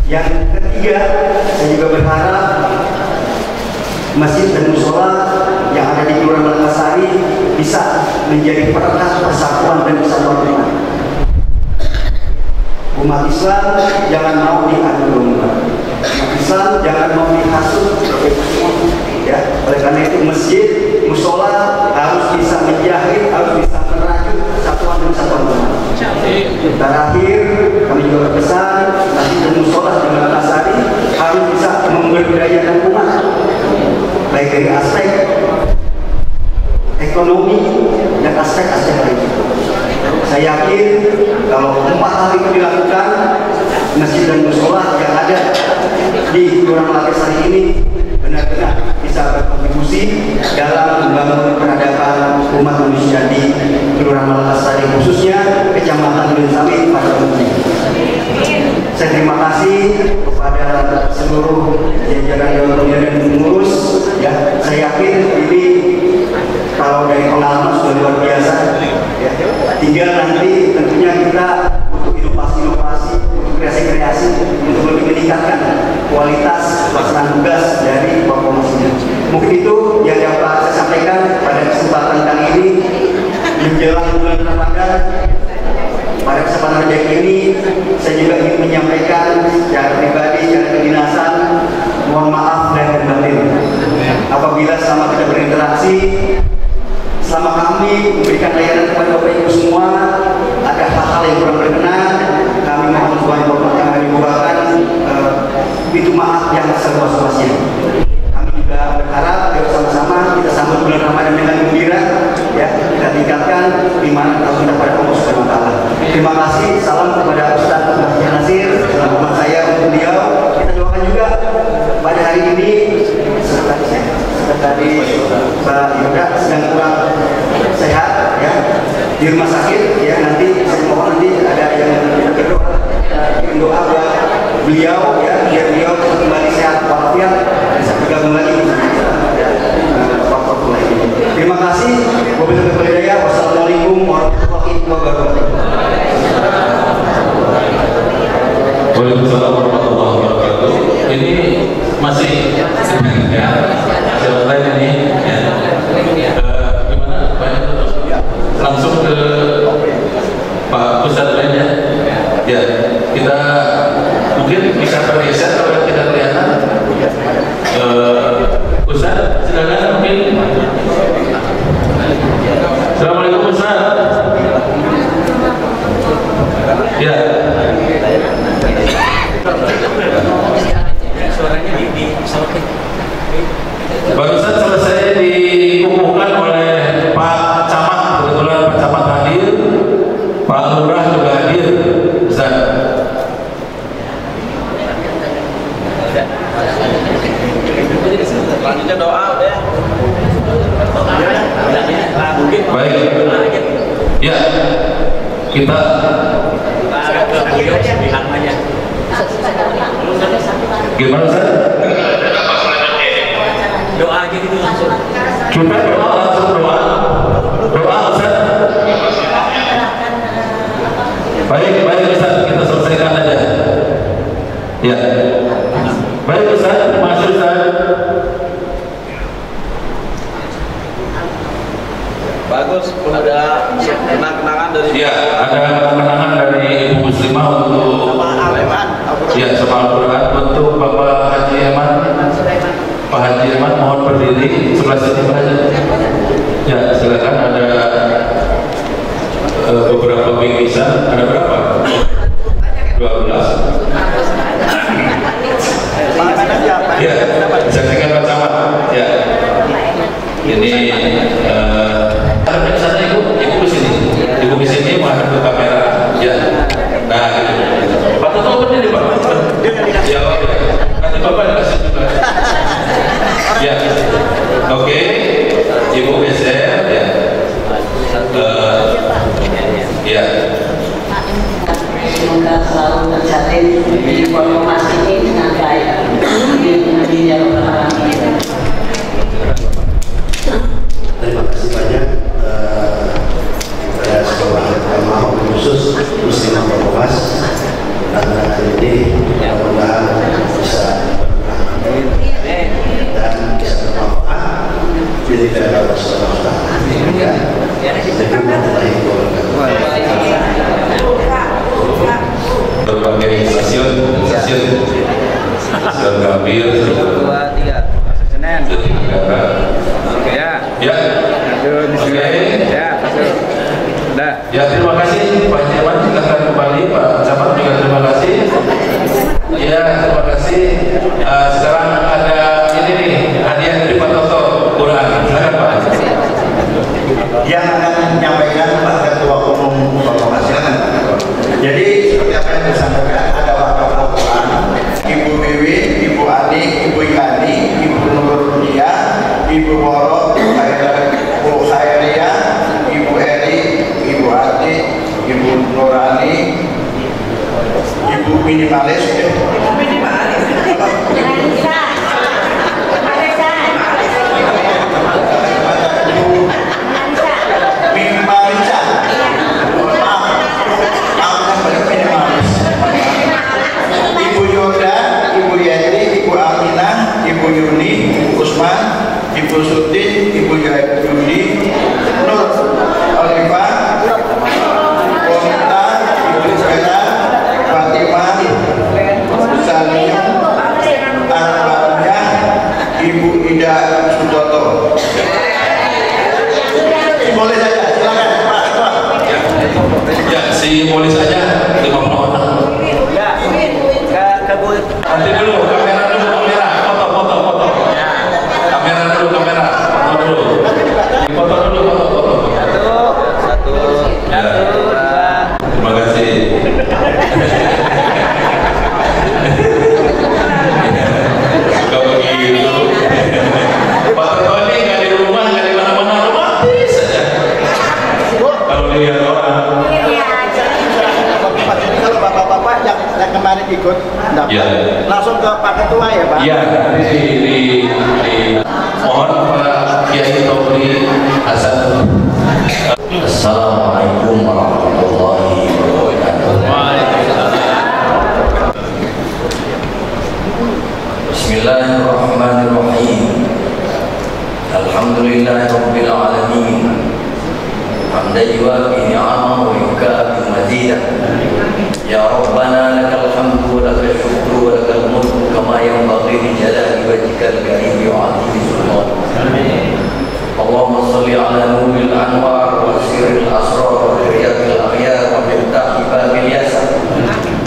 Yang ketiga, saya juga berharap masjid dan musola yang ada di Kelurahan Malakasari bisa menjadi perekat persatuan dan kesatuan umat. Umat Islam jangan mau diadu domba. Umat Islam jangan mau dihasut. Ya, oleh karena itu masjid, musola harus bisa menjahit, harus bisa merajut kesatuan dan kesatuan umat. Terakhir, kami juga berpesan masjid dan musola di Malakasari harus bisa memberdayakan umat, baik dari aspek ekonomi dan aspek-aspek lain. Saya yakin kalau 4 hal itu dilakukan, masjid dan musola yang ada di Kelurahan Malakasari ini benar-benar bisa berkontribusi dalam Terima kasih kepada seluruh jajaran Dewan Pembina dan pengurus. Ya, saya yakin ini kalau dari pengalaman sudah luar biasa. Ya, tinggal nanti tentunya kita butuh inovasi-inovasi, butuh kreasi-kreasi untuk lebih meningkatkan kualitas pelaksanaan tugas dari Forkomas ini. Mungkin itu yang dapat saya sampaikan pada kesempatan kali ini menjelang bulan Ramadan. Pada kesempatan ini saya juga ingin menyampaikan secara pribadi, secara kedinasan, mohon maaf dan batin apabila selama kita berinteraksi, selama kami memberikan layanan kepada Bapak Ibu semua ada hal-hal yang kurang berkenan, kami mohon Tuhan yang dibukakan pintu maaf yang seluas-luasnya. Kami juga berharap bersama-sama kita sambut bulan Ramadan dengan gembira, ya, kita tingkatkan iman kita pada Allah Subhanahu wa Ta'ala. Terima kasih, salam kepada Ustaz Nasir, selamat saya untuk beliau. Kita doakan juga pada hari ini tadi Pak Yoga sedang kurang sehat, ya, di rumah sakit, ya, nanti saya mohon nanti ada yang berdoa buat beliau, ya, biar beliau kembali sehat walafiat bisa bergabung lagi. Terima kasih. Wassalamualaikum warahmatullahi wabarakatuh. Waalaikumsalam warahmatullahi wabarakatuh. Ini masih ya, masih online ini ya. Gimana Pak? Langsung ke Pak Ustadz lain ya. Ya, kita mungkin bisa bergeser kalau kita kelihatan. Ustadz, silakan mungkin. Assalamualaikum Ustadz. Ya. Barusan selesai dikukuhkan oleh Pak Camat, kebetulan Pak Camat hadir, Pak Lurah juga hadir. Ustaz. Selanjutnya doa udah. Baik. Ya. Kita gimana Ustaz? Doa aja gitu langsung. Kita doa langsung doa. Doa Ustaz. Baik Ustaz, kita selesaikan aja. Ya. Baik Ustaz, terima kasih Ustaz. Bagus, ada kenang-kenangan dari. Ya, ada kenangan dari Ibu Muslimah untuk ya sama Al-Quran untuk Bapak Haji Eman. Pak Haji Eman mohon berdiri sebelah sini Pak Haji. Ya, silakan, ada beberapa bingkisan. Ada berapa? 12. Ya, saksikan Pak Camat. Ya, ini sana ibu di sini. Ibu di sini menghadap ke kamera. Ya. Nah, gitu. Pak Toto berdiri Pak. Ya, oke. Nanti Bapak dikasih juga. Ya. Oke. Ibu geser. Ya. Ya. Semoga selalu tercatat di Forkomas ini dengan baik. Terima kasih banyak kepada sekolah agama khusus Muslimah Forkomas karena ini mudah-mudahan bisa dan bisa bermanfaat jadi dari Allah Subhanahu wa Ta'ala. Berbagai stasiun Gambir, Senin. Ya. Ya. Oke. Ya. Dah. Ya, terima kasih Pak Jaman, silakan kembali Pak Camat juga terima kasih. Ya, terima kasih. Sekarang ada ini nih, hadiah dari Pak Toto Quran. Silakan Pak. Yang akan menyampaikan Pak Ketua Umum Forkomas. Silakan. Jadi seperti apa yang disampaikan, ada wakaf Al-Quran, Ibu Wiwi, Ibu Ani, Ibu Ikani, Ibu Nurrunia, Ibu Woro, Ibu Khairia, Ibu Eri, Ibu Ati, Ibu Nurani, Ibu Minimalis, Si polis aja 50 orang. Ya, kabut. Nanti dulu, kamera, foto. Kamera dulu, foto dulu. Foto dulu. Satu, dua. Terima kasih. Kau begitu. Pak Tony nggak di rumah, nggak di mana-mana, romantis saja. Kalau lihat orang. Kalau bapak-bapak yang kemarin ikut Ya. langsung ke Pak Ketua ya Pak? Ya, di mohon Pak Kiai Tobri Hasan. Assalamualaikum warahmatullahi wabarakatuh. Bismillahirrahmanirrahim. Alhamdulillahirabbil alamin. Hamdan yuwafi ni'amahu wa yukafi mazidah. Ya Rabbana lakal hamdu wa lakal syukru wa lakal mulku kama yanbaghi li jalali wajhikal karim wa 'azimi sultanik. Allahumma salli ala nuril anwar wa sirril asrar wa riyadil akhyar wa miftah babil yasar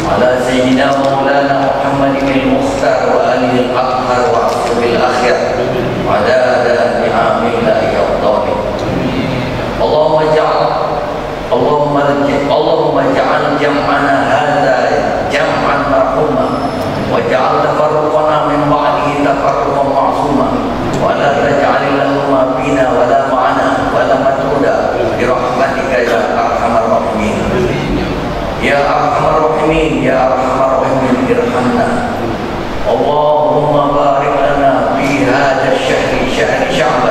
ala sayyidina maulana Muhammadin al-mukhtar wa alihi al-athhar wa ashabil akhyar wa dada ni'amil la yaqdani. Allahumma ja'al jam'ana hadha jam'an marhuma wa ja'al tafarruqana min ba'dihi tafarruqan ma'suma wa la taj'al lahuma bina wa la ma'ana wa la matruda bi rahmatika ya arhamar rahimin. Ya arhamar rahimin, ya arhamar rahimin, irhamna. Allahumma barik lana fi hadha ash-shahri, shahri Sya'ban